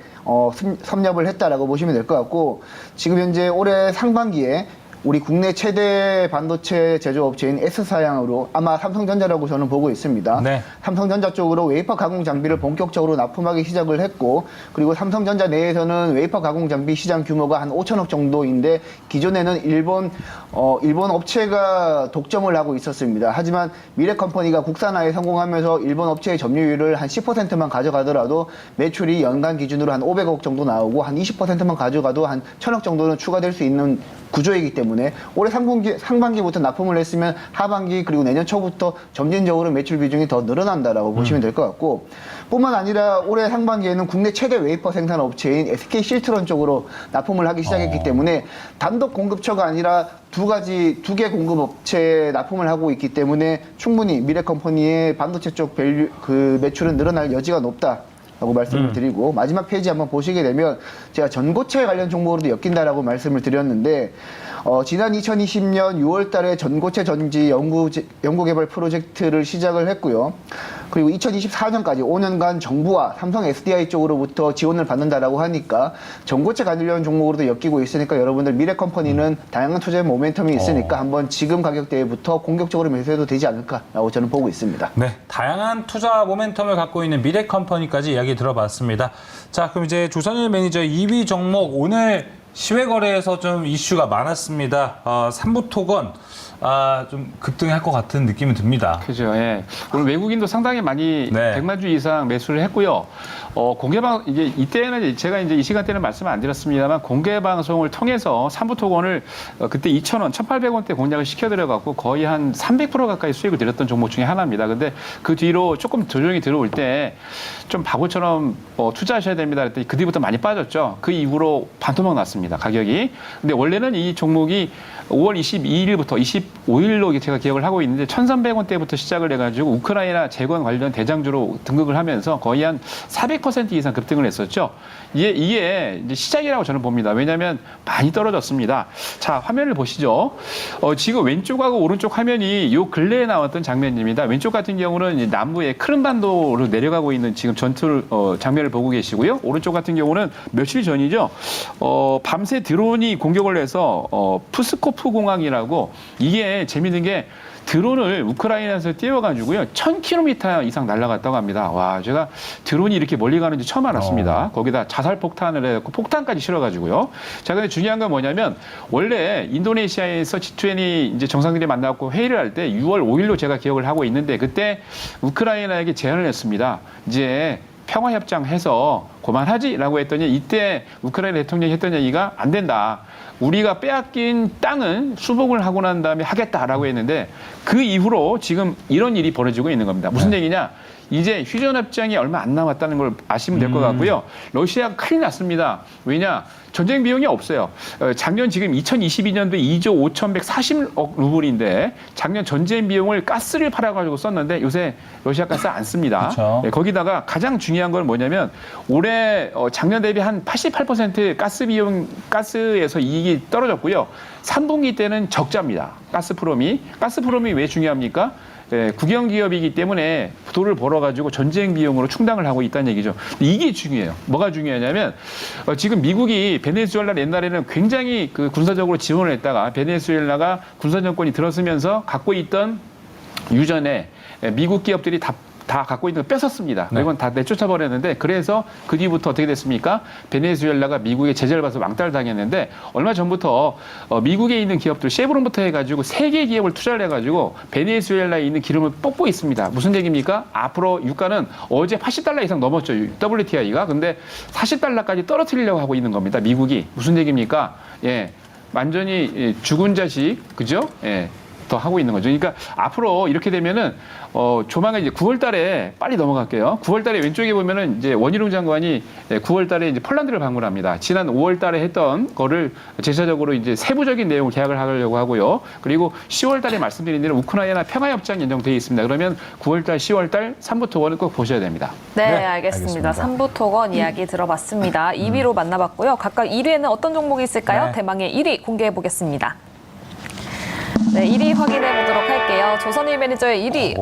섭렵을 했다라고 보시면 될 것 같고, 지금 현재 올해 상반기에 우리 국내 최대 반도체 제조업체인 S사양으로 아마 삼성전자라고 저는 보고 있습니다. 네. 삼성전자 쪽으로 웨이퍼 가공 장비를 본격적으로 납품하기 시작을 했고, 그리고 삼성전자 내에서는 웨이퍼 가공 장비 시장 규모가 한 5천억 정도인데 기존에는 일본 업체가 독점을 하고 있었습니다. 하지만 미래컴퍼니가 국산화에 성공하면서 일본 업체의 점유율을 한 10%만 가져가더라도 매출이 연간 기준으로 한 500억 정도 나오고 한 20%만 가져가도 한 1,000억 정도는 추가될 수 있는 구조이기 때문에 올해 상반기부터 납품을 했으면 하반기 그리고 내년 초부터 점진적으로 매출 비중이 더 늘어난다라고 보시면 될 것 같고, 뿐만 아니라 올해 상반기에는 국내 최대 웨이퍼 생산 업체인 SK 실트론 쪽으로 납품을 하기 시작했기 때문에 단독 공급처가 아니라 두 개 공급 업체에 납품을 하고 있기 때문에 충분히 미래컴퍼니의 반도체 쪽 매출은 늘어날 여지가 높다. 라고 말씀을 드리고, 마지막 페이지 한번 보시게 되면 제가 전고체 관련 종목으로도 엮인다라고 말씀을 드렸는데, 지난 2020년 6월 달에 전고체 전지 연구개발 프로젝트를 시작을 했고요. 그리고 2024년까지 5년간 정부와 삼성 SDI 쪽으로부터 지원을 받는다라고 하니까 전고체 관련 종목으로도 엮이고 있으니까 여러분들 미래컴퍼니는 다양한 투자의 모멘텀이 있으니까 한번 지금 가격대부터 공격적으로 매수해도 되지 않을까라고 저는 보고 있습니다. 네, 다양한 투자 모멘텀을 갖고 있는 미래컴퍼니까지 이야기 들어봤습니다. 자, 그럼 이제 조선일 매니저 2위 종목 오늘 시외 거래에서 좀 이슈가 많았습니다. 삼부토건 좀 급등할 것 같은 느낌이 듭니다. 그죠. 예. 오늘 외국인도 상당히 많이 네. 100만 주 이상 매수를 했고요. 공개방 이제 이때는 제가 이제 이 시간대는 말씀 안 드렸습니다만 공개 방송을 통해서 삼부토건을 그때 2,000원, 1,800원대 공략을 시켜드려갖고 거의 한 300% 가까이 수익을 드렸던 종목 중에 하나입니다. 근데 그 뒤로 조금 조정이 들어올 때 좀 바보처럼 투자하셔야 됩니다. 그랬더니 그 뒤부터 많이 빠졌죠. 그 이후로 반토막 났습니다. 가격이. 근데 원래는 이 종목이 5월 22일부터 25일로 제가 기억을 하고 있는데 1,300원대부터 시작을 해가지고 우크라이나 재건 관련 대장주로 등극을 하면서 거의 한 400% 이상 급등을 했었죠. 이게 이제 시작이라고 저는 봅니다. 왜냐하면 많이 떨어졌습니다. 자, 화면을 보시죠. 지금 왼쪽하고 오른쪽 화면이 요 근래에 나왔던 장면입니다. 왼쪽 같은 경우는 이제 남부의 크림반도로 내려가고 있는 지금 전투 장면을 보고 계시고요. 오른쪽 같은 경우는 며칠 전이죠. 밤새 드론이 공격을 해서 푸스코프 공항이라고, 이게 재밌는 게 드론을 우크라이나에서 띄워가지고요 1,000km 이상 날아갔다고 합니다. 와, 제가 드론이 이렇게 멀리 가는지 처음 알았습니다. 거기다 자살 폭탄을 해갖고 폭탄까지 실어가지고요. 자, 근데 중요한 건 뭐냐면 원래 인도네시아에서 G20 이제 정상들이 만나고 회의를 할 때 6월 5일로 제가 기억을 하고 있는데, 그때 우크라이나에게 제안을 했습니다. 이제 평화협정해서 그만하지라고 했더니 이때 우크라이나 대통령이 했던 얘기가 안 된다. 우리가 빼앗긴 땅은 수복을 하고 난 다음에 하겠다라고 했는데 그 이후로 지금 이런 일이 벌어지고 있는 겁니다. 무슨 얘기냐? 이제 휴전협정이 얼마 안 남았다는 걸 아시면 될 것 같고요. 러시아가 큰일 났습니다. 왜냐? 전쟁 비용이 없어요. 작년 지금 2022년도에 2조 5,140억 루블인데 작년 전쟁 비용을 가스를 팔아가지고 썼는데 요새 러시아 가스 안 씁니다. 그렇죠. 네, 거기다가 가장 중요한 건 뭐냐면 올해 작년 대비 한 88% 가스에서 이익이 떨어졌고요. 3분기 때는 적자입니다. 가스프롬이 왜 중요합니까? 네, 국영기업이기 때문에 돈을 벌어가지고 전쟁 비용으로 충당을 하고 있다는 얘기죠. 이게 중요해요. 뭐가 중요하냐면 지금 미국이 베네수엘라 옛날에는 굉장히 그 군사적으로 지원을 했다가 베네수엘라가 군사정권이 들어서면서 갖고 있던 유전에 미국 기업들이 다 갖고 있는 거 뺏었습니다. 네. 이건 다 내쫓아버렸는데, 그래서 그 뒤부터 어떻게 됐습니까? 베네수엘라가 미국의 제재를 받아서 왕따를 당했는데 얼마 전부터 미국에 있는 기업들 쉐브론부터 해가지고 세계 기업을 투자를 해가지고 베네수엘라에 있는 기름을 뽑고 있습니다. 무슨 얘기입니까? 앞으로 유가는 어제 $80 이상 넘었죠. WTI가. 근데 $40까지 떨어뜨리려고 하고 있는 겁니다. 미국이. 무슨 얘기입니까? 예, 완전히 죽은 자식, 그죠? 예. 더 하고 있는 거죠. 그러니까 앞으로 이렇게 되면은 조만간 이제 9월 달에 빨리 넘어갈게요. 9월 달에 왼쪽에 보면은 이제 원희룡 장관이 9월 달에 이제 폴란드를 방문합니다. 지난 5월 달에 했던 거를 제시적으로 이제 세부적인 내용을 계약을 하려고 하고요. 그리고 10월 달에 말씀드린 대로 우크라이나 평화협정 예정되어 있습니다. 그러면 9월 달, 10월 달 삼부토건을 꼭 보셔야 됩니다. 네, 네, 알겠습니다. 알겠습니다. 삼부토건 이야기 들어봤습니다. 2위로 만나봤고요. 각각 1위에는 어떤 종목이 있을까요? 네. 대망의 1위 공개해 보겠습니다. 네, 1위 확인해 보도록 할게요. 조선일 매니저의 1위.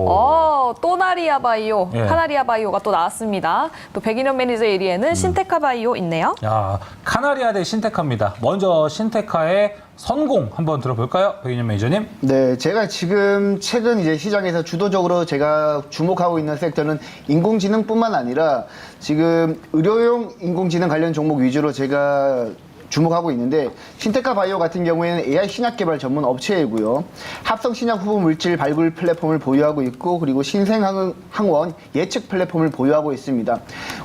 또나리아 바이오, 예. 카나리아 바이오가 또 나왔습니다. 또 백인현 매니저의 1위에는 신테카 바이오 있네요. 야, 카나리아 대 신테카입니다. 먼저 신테카의 선공 한번 들어볼까요? 백인현 매니저님. 네, 제가 지금 최근 이제 시장에서 주도적으로 제가 주목하고 있는 섹터는 인공지능뿐만 아니라 지금 의료용 인공지능 관련 종목 위주로 제가 주목하고 있는데, 신테카 바이오 같은 경우에는 AI 신약 개발 전문 업체이고요. 합성 신약 후보 물질 발굴 플랫폼을 보유하고 있고, 그리고 신생항원 예측 플랫폼을 보유하고 있습니다.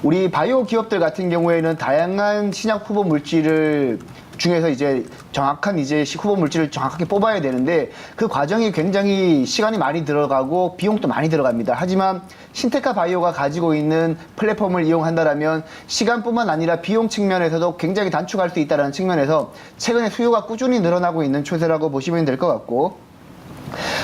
우리 바이오 기업들 같은 경우에는 다양한 신약 후보 물질을 중에서 이제 정확한 이제 후보 물질을 정확하게 뽑아야 되는데, 그 과정이 굉장히 시간이 많이 들어가고 비용도 많이 들어갑니다. 하지만 신테카 바이오가 가지고 있는 플랫폼을 이용한다라면 시간뿐만 아니라 비용 측면에서도 굉장히 단축할 수 있다는 측면에서 최근에 수요가 꾸준히 늘어나고 있는 추세라고 보시면 될 것 같고,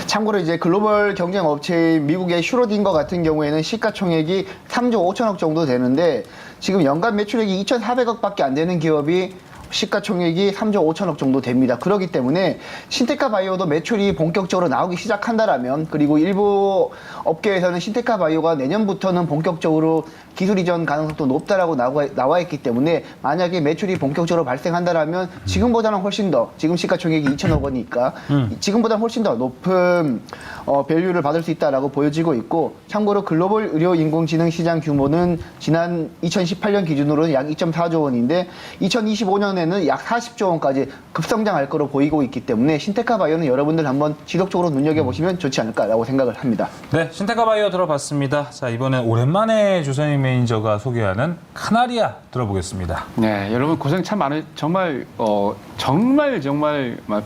참고로 이제 글로벌 경쟁 업체인 미국의 슈로딩거 같은 경우에는 시가총액이 3조 5천억 정도 되는데, 지금 연간 매출액이 2,400억밖에 안 되는 기업이 시가총액이 3조 5천억 정도 됩니다. 그렇기 때문에 신테카 바이오도 매출이 본격적으로 나오기 시작한다라면, 그리고 일부 업계에서는 신테카 바이오가 내년부터는 본격적으로 기술 이전 가능성도 높다라고 나와 있기 때문에, 만약에 매출이 본격적으로 발생한다라면 지금보다는 훨씬 더, 지금 시가총액이 2천억 원이니까 지금보다 훨씬 더 높은 밸류를 받을 수 있다라고 보여지고 있고, 참고로 글로벌 의료 인공지능 시장 규모는 지난 2018년 기준으로는 약 2.4조 원인데 2025년에는 약 40조 원까지 급성장할 거로 보이고 있기 때문에 신테카 바이오는 여러분들 한번 지속적으로 눈여겨보시면 좋지 않을까라고 생각을 합니다. 네, 신테카 바이오 들어봤습니다. 자, 이번엔 오랜만에 조선일 매니저가 소개하는 카나리아 들어보겠습니다. 네, 여러분 고생 참 정말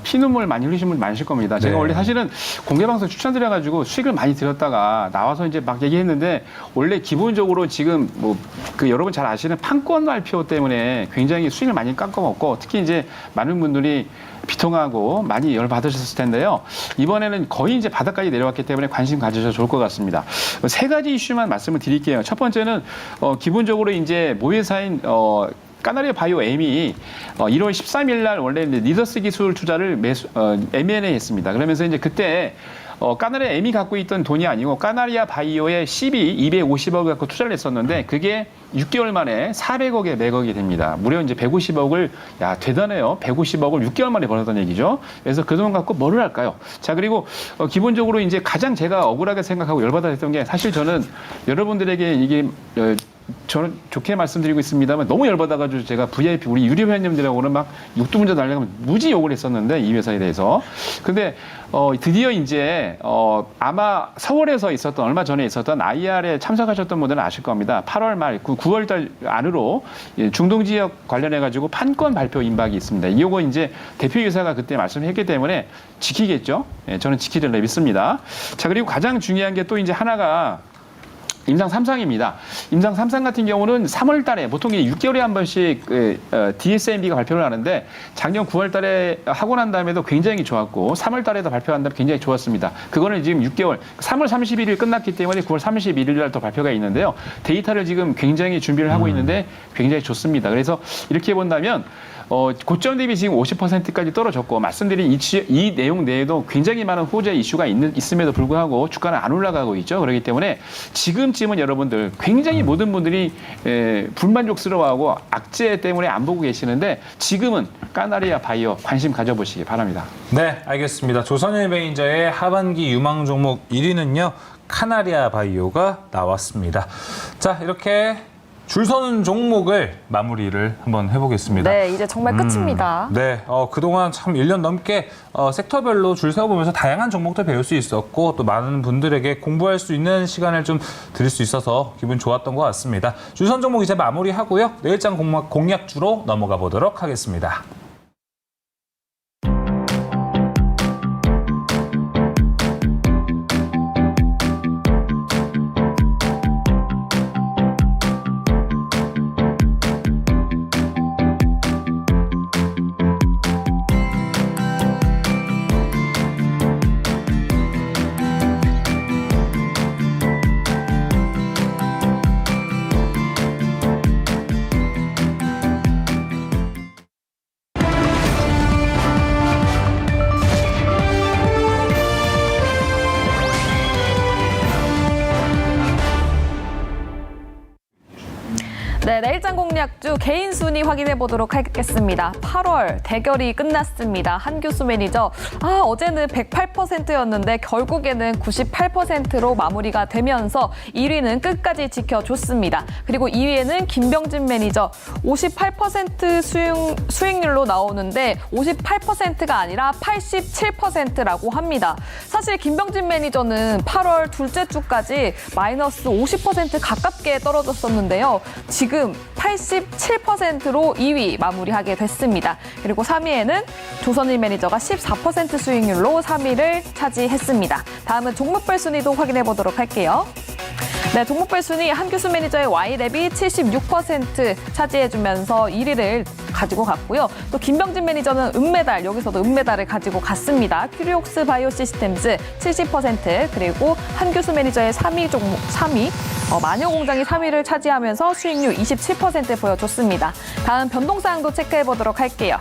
피눈물 많이 흘리신 분 많으실 겁니다. 제가 네. 원래 사실은 공개방송 추천드려가지고 수익을 많이 들었다가 나와서 이제 막 얘기했는데, 원래 기본적으로 지금 여러분 잘 아시는 판권 IPO 때문에 굉장히 수익을 많이 깎아먹고, 특히 이제 많은 분들이 비통하고 많이 열받으셨을 텐데요. 이번에는 거의 이제 바닥까지 내려왔기 때문에 관심 가지셔도 좋을 것 같습니다. 세 가지 이슈만 말씀을 드릴게요. 첫 번째는 기본적으로 이제 모회사인 카나리아 바이오 M이 1월 13일 날 원래 이제 리더스 기술 투자를 M&A 했습니다. 그러면서 이제 그때 카나리아 M이 갖고 있던 돈이 아니고 카나리아 바이오의 CB 250억을 갖고 투자를 했었는데, 그게 6개월 만에 400억에 매각이 됩니다. 무려 이제 150억을, 야, 대단해요. 150억을 6개월 만에 벌었던 얘기죠. 그래서 그 돈 갖고 뭐를 할까요? 자, 그리고 기본적으로 이제 가장 제가 억울하게 생각하고 열받아 했던 게, 사실 저는 여러분들에게 이게 저는 좋게 말씀드리고 있습니다만, 너무 열받아가지고 제가 VIP 우리 유리 회원님들하고는 막 육두문자 날려가면 무지 욕을 했었는데, 이 회사에 대해서. 근데 드디어 이제 아마 서울에서 있었던, 얼마 전에 있었던 IR에 참석하셨던 분들은 아실 겁니다. 8월 말 9월 달 안으로 중동 지역 관련해 가지고 판권 발표 임박이 있습니다. 이거 이제 대표이사가 그때 말씀했기 때문에 지키겠죠. 예, 저는 지키리라 믿습니다. 자, 그리고 가장 중요한 게 또 이제 하나가 임상 3상입니다. 임상 3상 같은 경우는 3월 달에 보통 6개월에 한 번씩 DSMB가 발표를 하는데, 작년 9월 달에 하고 난 다음에도 굉장히 좋았고 3월 달에도 발표한다면 굉장히 좋았습니다. 그거는 지금 6개월, 3월 31일 끝났기 때문에 9월 31일 날 또 발표가 있는데요. 데이터를 지금 굉장히 준비를 하고 있는데 굉장히 좋습니다. 그래서 이렇게 본다면 고점 대비 지금 50%까지 떨어졌고, 말씀드린 이 내용 내에도 굉장히 많은 호재 이슈가 있음에도 불구하고 주가는 안 올라가고 있죠. 그렇기 때문에 지금쯤은 여러분들 굉장히 모든 분들이 불만족스러워하고 악재 때문에 안 보고 계시는데, 지금은 카나리아 바이오 관심 가져보시기 바랍니다. 네, 알겠습니다. 조선일 매니저의 하반기 유망 종목 1위는요, 카나리아 바이오가 나왔습니다. 자, 이렇게 줄 서는 종목을 마무리를 한번 해보겠습니다. 네, 이제 정말 끝입니다. 네, 그동안 참 1년 넘게 섹터별로 줄 세워보면서 다양한 종목들 배울 수 있었고, 또 많은 분들에게 공부할 수 있는 시간을 좀 드릴 수 있어서 기분 좋았던 것 같습니다. 줄선 종목 이제 마무리하고요. 내일장 공략주로 넘어가 보도록 하겠습니다. 네, 내일장 공략주 개인 순위 확인해 보도록 하겠습니다. 8월 대결이 끝났습니다. 한규수 매니저, 어제는 108%였는데 결국에는 98%로 마무리가 되면서 1위는 끝까지 지켜줬습니다. 그리고 2위에는 김병진 매니저, 58% 수익률로 나오는데 58%가 아니라 87%라고 합니다. 사실 김병진 매니저는 8월 둘째 주까지 마이너스 50% 가깝게 떨어졌었는데요. 지금 87%로 2위 마무리하게 됐습니다. 그리고 3위에는 조선일 매니저가 14% 수익률로 3위를 차지했습니다. 다음은 종목별 순위도 확인해 보도록 할게요. 네, 종목별 순위 한규수 매니저의 Y랩이 76% 차지해주면서 1위를 가지고 갔고요. 또 김병진 매니저는 은메달, 여기서도 은메달을 가지고 갔습니다. 큐리옥스 바이오 시스템즈 70%, 그리고 한규수 매니저의 3위 종목 3위, 마녀공장이 3위를 차지하면서 수익률 27% 보여줬습니다. 다음 변동사항도 체크해 보도록 할게요.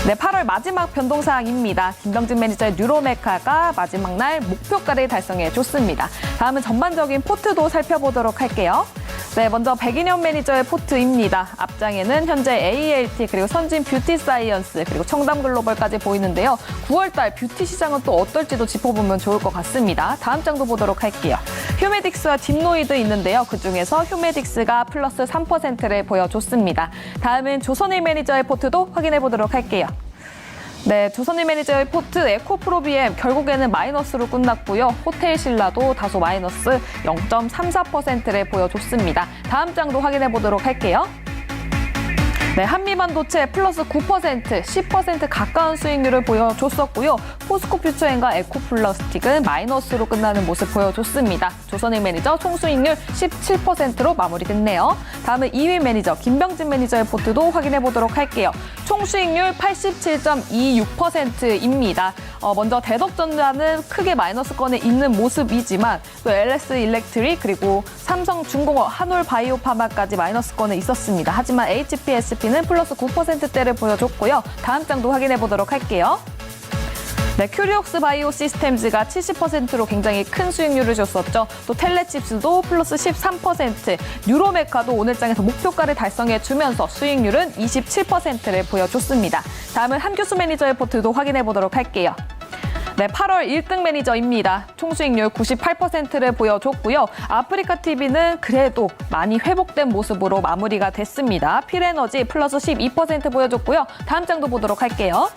네, 8월 마지막 변동사항입니다. 김병진 매니저의 뉴로메카가 마지막 날 목표가를 달성해줬습니다. 다음은 전반적인 포트도 살펴보도록 할게요. 네, 먼저 백인현 매니저의 포트입니다. 앞장에는 현재 AELT, 그리고 선진 뷰티 사이언스, 그리고 청담 글로벌까지 보이는데요. 9월달 뷰티 시장은 또 어떨지도 짚어보면 좋을 것 같습니다. 다음 장도 보도록 할게요. 휴메딕스와 딥노이드 있는데요. 그중에서 휴메딕스가 플러스 3%를 보여줬습니다. 다음은 조선일 매니저의 포트도 확인해 보도록 할게요. 네, 조선일 매니저의 포트 에코프로비엠 결국에는 마이너스로 끝났고요. 호텔신라도 다소 마이너스 0.34%를 보여줬습니다. 다음 장도 확인해 보도록 할게요. 네, 한미반도체 플러스 9%, 10% 가까운 수익률을 보여줬었고요. 포스코퓨처엔과 에코플라스틱은 마이너스로 끝나는 모습 보여줬습니다. 조선일 매니저 총수익률 17%로 마무리됐네요. 다음은 2위 매니저 김병진 매니저의 포트도 확인해 보도록 할게요. 총수익률 87.26%입니다. 먼저 대덕전자는 크게 마이너스권에 있는 모습이지만 또 LS 일렉트릭, 그리고 삼성중공업, 한올바이오파마까지 마이너스권에 있었습니다. 하지만 HPSP는 플러스 9%대를 보여줬고요. 다음 장도 확인해 보도록 할게요. 네, 큐리옥스 바이오 시스템즈가 70%로 굉장히 큰 수익률을 줬었죠. 또 텔레칩스도 플러스 13%, 뉴로메카도 오늘 장에서 목표가를 달성해주면서 수익률은 27%를 보여줬습니다. 다음은 한규수 매니저의 포트도 확인해 보도록 할게요. 네, 8월 1등 매니저입니다. 총수익률 98%를 보여줬고요. 아프리카TV는 그래도 많이 회복된 모습으로 마무리가 됐습니다. 필에너지 플러스 12% 보여줬고요. 다음 장도 보도록 할게요.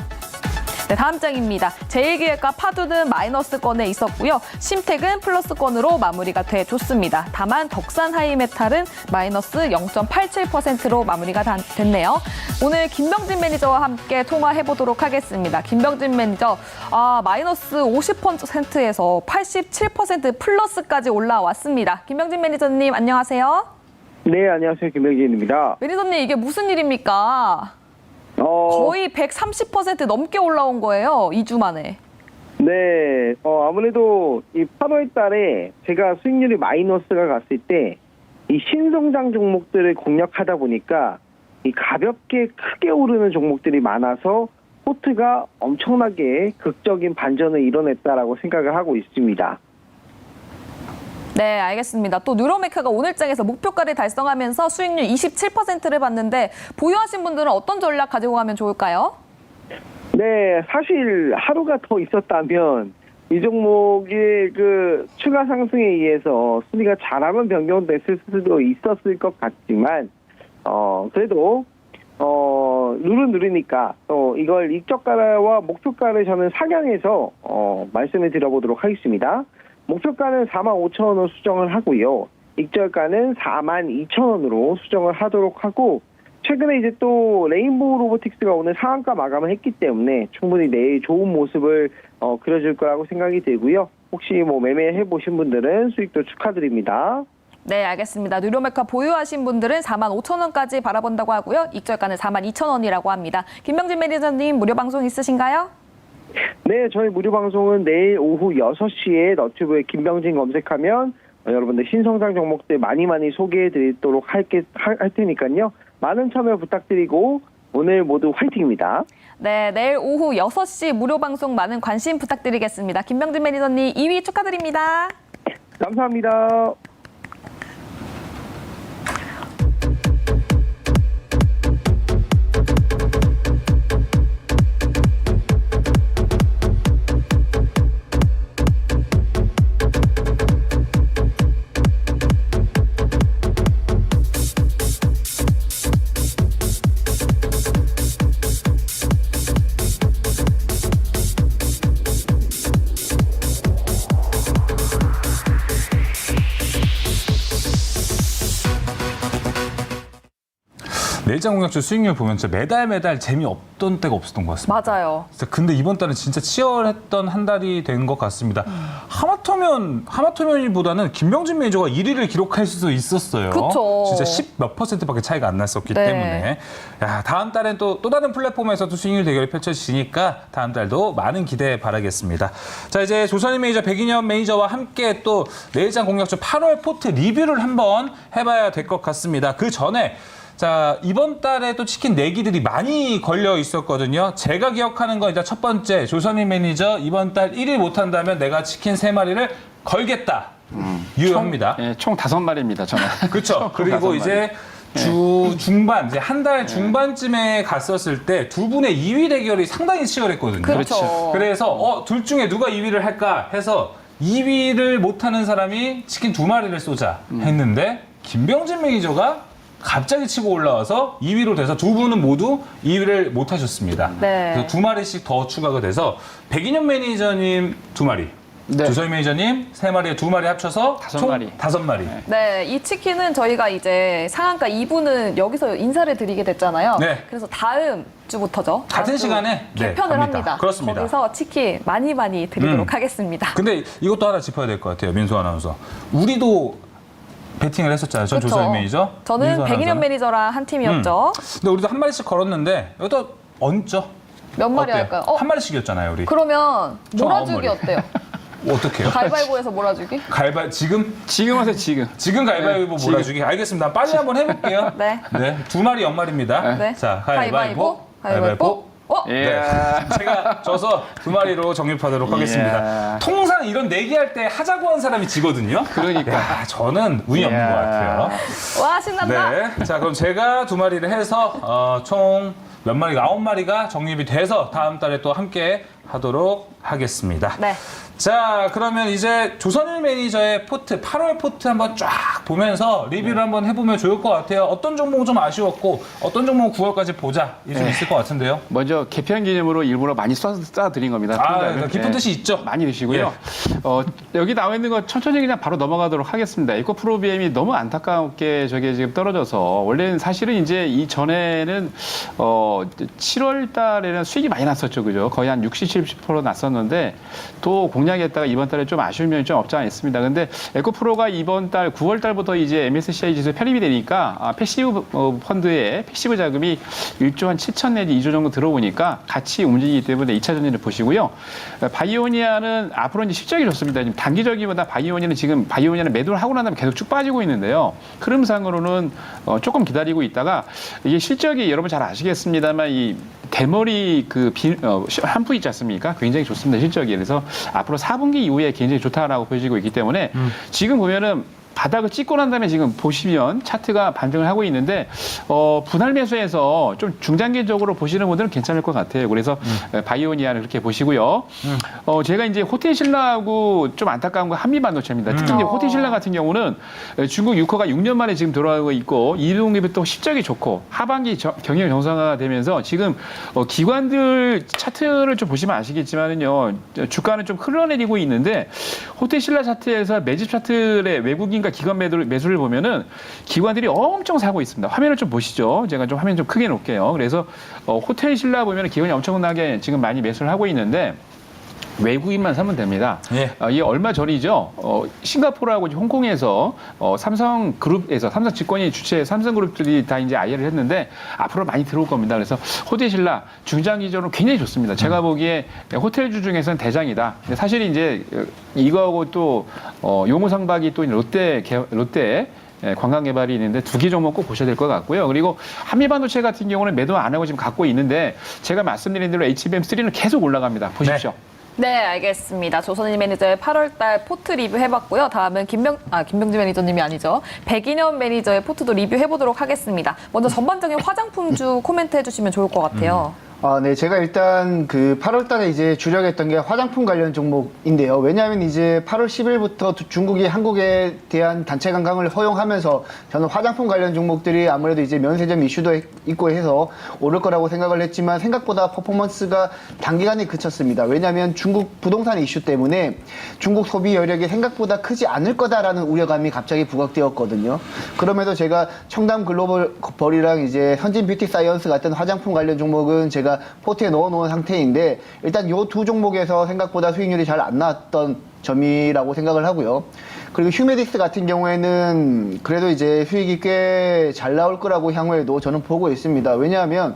네, 다음 장입니다. 제일기획과 파두는 마이너스권에 있었고요. 심택은 플러스권으로 마무리가 돼줬습니다. 다만 덕산 하이메탈은 마이너스 0.87%로 마무리가 됐네요. 오늘 김병진 매니저와 함께 통화해보도록 하겠습니다. 김병진 매니저, 마이너스 50%에서 87% 플러스까지 올라왔습니다. 김병진 매니저님, 안녕하세요. 네, 안녕하세요. 김병진입니다. 매니저님, 이게 무슨 일입니까? 거의 130% 넘게 올라온 거예요. 2주 만에. 네, 아무래도 이 8월 달에 제가 수익률이 마이너스가 갔을 때 이 신성장 종목들을 공략하다 보니까 이 가볍게 크게 오르는 종목들이 많아서 포트가 엄청나게 극적인 반전을 이뤄냈다라고 생각을 하고 있습니다. 네, 알겠습니다. 또 뉴로메카가 오늘장에서 목표가를 달성하면서 수익률 27%를 봤는데 보유하신 분들은 어떤 전략 가지고 가면 좋을까요? 네, 사실 하루가 더 있었다면 이 종목의 그 추가 상승에 의해서 순위가 잘하면 변경됐을 수도 있었을 것 같지만 그래도 룰은 룰이니까 이걸 익저가와 목표가를 저는 상향해서 말씀을 드려보도록 하겠습니다. 목표가는 45,000원으로 수정을 하고요. 익절가는 42,000원으로 수정을 하도록 하고, 최근에 이제 또 레인보우 로보틱스가 오늘 상한가 마감을 했기 때문에 충분히 내일 좋은 모습을 그려줄 거라고 생각이 되고요. 혹시 뭐 매매해 보신 분들은 수익도 축하드립니다. 네, 알겠습니다. 뉴로메카 보유하신 분들은 45,000원까지 바라본다고 하고요. 익절가는 42,000원이라고 합니다. 김병진 매니저님, 무료 방송 있으신가요? 네, 저희 무료 방송은 내일 오후 6시에 너튜브에 김병진 검색하면 여러분들 신성장 종목들 많이 소개해 드리도록 할 테니까요. 많은 참여 부탁드리고 오늘 모두 화이팅입니다. 네, 내일 오후 6시 무료 방송 많은 관심 부탁드리겠습니다. 김병진 매니저님 2위 축하드립니다. 감사합니다. 내일장 공략주 수익률 보면 진짜 매달 재미없던 때가 없었던 것 같습니다. 맞아요. 진짜 근데 이번 달은 진짜 치열했던 한 달이 된 것 같습니다. 하마터면보다는 김병진 매니저가 1위를 기록할 수도 있었어요. 그쵸. 진짜 10몇 %밖에 차이가 안 났었기 네. 때문에. 야, 다음 달엔 또 다른 플랫폼에서도 수익률 대결이 펼쳐지니까 다음 달도 많은 기대 바라겠습니다. 자, 이제 조선일 매니저 백인현 매니저와 함께 또 내일장 공략주 8월 포트 리뷰를 한번 해봐야 될 것 같습니다. 그 전에 자, 이번 달에 또 치킨 내기들이 많이 걸려 있었거든요. 제가 기억하는 건 일단 첫 번째, 조선일 매니저 이번 달 1위 못한다면 내가 치킨 3마리를 걸겠다. 유효합니다. 총 5마리입니다, 저는. 그렇죠. 그리고 이제 중반, 이제 한 달 중반쯤에 갔었을 때 두 분의 2위 대결이 상당히 치열했거든요. 그렇죠. 그래서 둘 중에 누가 2위를 할까 해서 2위를 못하는 사람이 치킨 2마리를 쏘자 했는데 김병진 매니저가 갑자기 치고 올라와서 2위로 돼서 두 분은 모두 2위를 못 하셨습니다. 네. 그래서 2마리씩 더 추가가 돼서 백인현 매니저님 2마리, 네. 조선일 매니저님 3마리에 2마리 합쳐서 총 5마리. 5마리. 네, 이 치킨은 저희가 이제 상한가 2부는 여기서 인사를 드리게 됐잖아요. 네. 그래서 다음 주부터죠. 같은 다음 주 시간에 개편을 갑니다. 합니다. 그렇습니다. 거기서 치킨 많이 드리도록 하겠습니다. 근데 이것도 하나 짚어야 될 것 같아요, 민수 아나운서. 우리도 배팅을 했었잖아요. 전 그쵸. 조선일 매니저. 저는 민수 백인현 아나운서는. 매니저랑 한 팀이었죠. 근데 우리도 한 마리씩 걸었는데 여기도 얹죠. 몇 마리 어때요? 할까요? 한 마리씩이었잖아요, 우리. 그러면 총 몰아주기 9마리. 어때요? 어떻게 해요? 가위바위보에서 몰아주기? 지금 하세요, 지금. 지금 가위바위보 지금. 몰아주기. 알겠습니다. 빨리 한번 해볼게요. 네. 네, 2마리 연말입니다. 네. 자, 가위바위보. 가위바위보. 예. 네. 제가 져서 2마리로 정립하도록 하겠습니다. 예. 통상 이런 내기할 때 하자고 한 사람이 지거든요. 그러니까. 야, 저는 운이 없는 예. 것 같아요. 와, 신난다. 네. 자, 그럼 제가 2마리를 해서 총 몇 마리가 9마리가 정립이 돼서 다음 달에 또 함께 하도록 하겠습니다. 네. 자, 그러면 이제 조선일 매니저의 포트, 8월 포트 한번 쫙 보면서 리뷰를 한번 해보면 좋을 것 같아요. 어떤 종목은 좀 아쉬웠고 어떤 종목은 9월까지 보자 이 좀 있을 것 같은데요. 먼저 개편 기념으로 일부러 많이 쏴드린 겁니다. 그러니까 깊은 뜻이 있죠. 많이 드시고요. 여기 나와 있는 거 천천히 그냥 바로 넘어가도록 하겠습니다. 에코프로비엠이 너무 안타깝게 저게 지금 떨어져서 원래는 사실은 이제 이 전에는 7월 달에는 수익이 많이 났었죠. 그죠? 거의 한 60, 70% 났었는데 또 공략했다가 이번 달에 좀 아쉬운 면이 좀 없지 않아 있습니다. 근데 에코프로가 이번 달 9월 달부터 이제 MSCI 지수에 편입이 되니까 패시브 펀드에 패시브 자금이 1조 한 7천 내지 2조 정도 들어오니까 같이 움직이기 때문에 2차 전지를 보시고요. 바이오니아는 앞으로 이제 실적이 좋습니다. 지금 단기적이보다 바이오니아는 매도를 하고 난 다음에 계속 쭉 빠지고 있는데요. 흐름상으로는 조금 기다리고 있다가 이게 실적이 여러분 잘 아시겠습니다만 이 대머리 한프 있지 않습니까? 굉장히 좋습니다. 실적이. 그래서 앞으로 4분기 이후에 굉장히 좋다라고 보여지고 있기 때문에 지금 보면은 바닥을 찍고 난 다음에 지금 보시면 차트가 반등을 하고 있는데 분할 매수해서 좀 중장기적으로 보시는 분들은 괜찮을 것 같아요. 그래서 바이오니아를 그렇게 보시고요. 제가 이제 호텔신라하고 좀 안타까운 건 한미반도체입니다. 특히 이제 호텔신라 같은 경우는 중국 유커가 6년 만에 지금 돌아오고 있고 2분기부터 실적이 좋고 하반기 경영 정상화가 되면서 지금 기관들 차트를 좀 보시면 아시겠지만은요. 주가는 좀 흘러내리고 있는데 호텔신라 차트에서 매집 차트의 외국인 기관 매수를 보면은 기관들이 엄청 사고 있습니다. 화면을 좀 보시죠. 제가 좀 화면 좀 크게 놓을게요. 그래서 호텔신라 보면은 기관이 엄청나게 지금 많이 매수를 하고 있는데 외국인만 사면 됩니다. 예. 이게 얼마 전이죠. 싱가포르하고 홍콩에서 삼성그룹에서 삼성증권이 주최 삼성그룹들이 다 이제 IR을 했는데 앞으로 많이 들어올 겁니다. 그래서 호텔신라 중장기적으로 굉장히 좋습니다. 제가 보기에 호텔주 중에서는 대장이다. 근데 사실 이제 이거하고 또 용호상박이 또 롯데 관광 개발이 있는데 두 개 종목 꼭 보셔야 될 것 같고요. 그리고 한미반도체 같은 경우는 매도 안 하고 지금 갖고 있는데 제가 말씀드린 대로 HBM3는 계속 올라갑니다. 보십시오. 네, 알겠습니다. 조선일 매니저의 8월달 포트 리뷰 해봤고요. 다음은 김병지 매니저님이 아니죠. 백인현 매니저의 포트도 리뷰해보도록 하겠습니다. 먼저 전반적인 화장품주 코멘트 해주시면 좋을 것 같아요. 네. 제가 일단 그 8월 달에 이제 주력했던 게 화장품 관련 종목인데요. 왜냐하면 이제 8월 10일부터 중국이 한국에 대한 단체 관광을 허용하면서 저는 화장품 관련 종목들이 아무래도 이제 면세점 이슈도 있고 해서 오를 거라고 생각을 했지만 생각보다 퍼포먼스가 단기간에 그쳤습니다. 왜냐하면 중국 부동산 이슈 때문에 중국 소비 여력이 생각보다 크지 않을 거다라는 우려감이 갑자기 부각되었거든요. 그럼에도 제가 청담 글로벌이랑 이제 현진 뷰티 사이언스 같은 화장품 관련 종목은 제가 포트에 넣어놓은 상태인데 일단 이 두 종목에서 생각보다 수익률이 잘 안 나왔던 점이라고 생각을 하고요. 그리고 휴메딕스 같은 경우에는 그래도 이제 수익이 꽤 잘 나올 거라고 향후에도 저는 보고 있습니다. 왜냐하면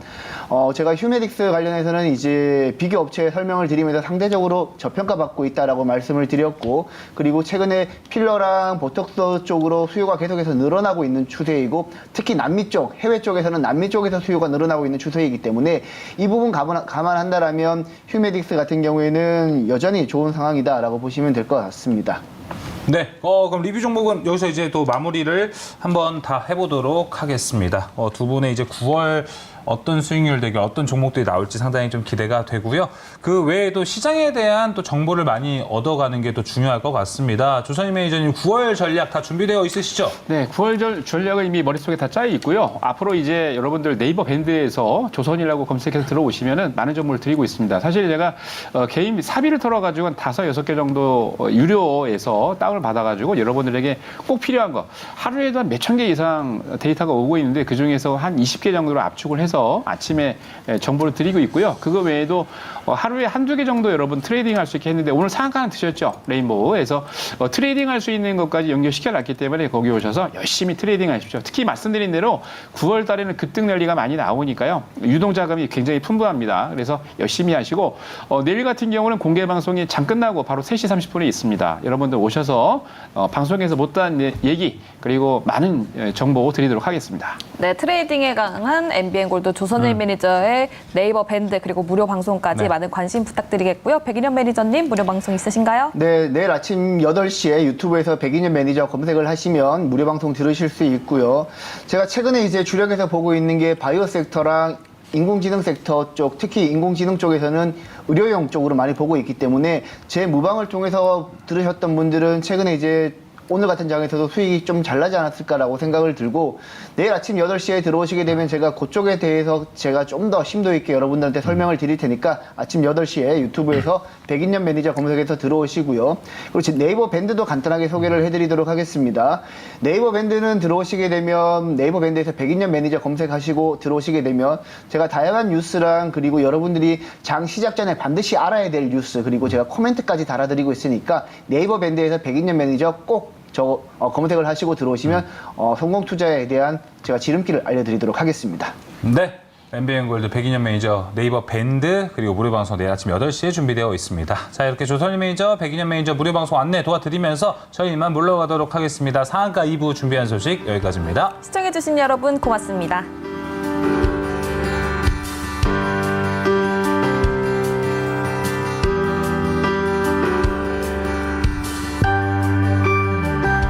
제가 휴메딕스 관련해서는 이제 비교 업체의 설명을 드리면서 상대적으로 저평가받고 있다라고 말씀을 드렸고, 그리고 최근에 필러랑 보톡스 쪽으로 수요가 계속해서 늘어나고 있는 추세이고, 특히 남미 쪽, 해외 쪽에서는 남미 쪽에서 수요가 늘어나고 있는 추세이기 때문에 이 부분 감안한다라면 휴메딕스 같은 경우에는 여전히 좋은 상황이다라고 보시면 될 것 같습니다. 네, 그럼 리뷰 종목은 여기서 이제 또 마무리를 한번 다 해보도록 하겠습니다. 두 분의 이제 9월 어떤 수익률 대결, 어떤 종목들이 나올지 상당히 좀 기대가 되고요. 그 외에도 시장에 대한 또 정보를 많이 얻어가는 게 또 중요할 것 같습니다. 조선희 매니저님, 9월 전략 다 준비되어 있으시죠? 네, 9월 전략은 이미 머릿속에 다 짜여 있고요. 앞으로 이제 여러분들 네이버 밴드에서 조선이라고 검색해서 들어오시면은 많은 정보를 드리고 있습니다. 사실 제가 개인 사비를 털어가지고 한 5, 6개 정도 유료에서 다운을 받아가지고 여러분들에게 꼭 필요한 거 하루에도 한 몇천 개 이상 데이터가 오고 있는데 그 중에서 한 20개 정도를 압축을 해서 아침에 정보를 드리고 있고요. 그거 외에도 하루에 한두 개 정도 여러분 트레이딩 할 수 있게 했는데 오늘 상한가 하나 드셨죠? 레인보우에서 트레이딩 할 수 있는 것까지 연결시켜 놨기 때문에 거기 오셔서 열심히 트레이딩 하십시오. 특히 말씀드린 대로 9월 달에는 급등 랠리가 많이 나오니까요. 유동자금이 굉장히 풍부합니다. 그래서 열심히 하시고 내일 같은 경우는 공개 방송이 장 끝나고 바로 3시 30분에 있습니다. 여러분들 오셔서 방송에서 못다한 얘기 그리고 많은 정보 드리도록 하겠습니다. 네, 트레이딩에 강한 MBN골드 조선일 매니저의 네이버 밴드 그리고 무료 방송까지 네. 많은 관심 부탁드리겠고요. 백인현 매니저님 무료 방송 있으신가요? 네, 내일 아침 8시에 유튜브에서 백인현 매니저 검색을 하시면 무료 방송 들으실 수 있고요. 제가 최근에 이제 주력해서 보고 있는 게 바이오 섹터랑 인공지능 섹터 쪽, 특히 인공지능 쪽에서는 의료용 쪽으로 많이 보고 있기 때문에 제 무방을 통해서 들으셨던 분들은 최근에 이제 오늘 같은 장에서도 수익이 좀 잘 나지 않았을까라고 생각을 들고, 내일 아침 8시에 들어오시게 되면 제가 그쪽에 대해서 제가 좀 더 심도 있게 여러분들한테 설명을 드릴 테니까 아침 8시에 유튜브에서 백인년 매니저 검색해서 들어오시고요. 그리고 네이버 밴드도 간단하게 소개를 해드리도록 하겠습니다. 네이버 밴드는 들어오시게 되면 네이버 밴드에서 백인년 매니저 검색하시고 들어오시게 되면 제가 다양한 뉴스랑 그리고 여러분들이 장 시작 전에 반드시 알아야 될 뉴스 그리고 제가 코멘트까지 달아드리고 있으니까 네이버 밴드에서 백인년 매니저 꼭 검색을 하시고 들어오시면 성공 투자에 대한 제가 지름길을 알려드리도록 하겠습니다. 네. MBN골드 백인현 매니저 네이버 밴드 그리고 무료 방송 내일 아침 8시에 준비되어 있습니다. 자, 이렇게 조선희 매니저, 백인현 매니저 무료 방송 안내 도와드리면서 저희 이만 물러가도록 하겠습니다. 상한가 2부 준비한 소식 여기까지입니다. 시청해주신 여러분 고맙습니다.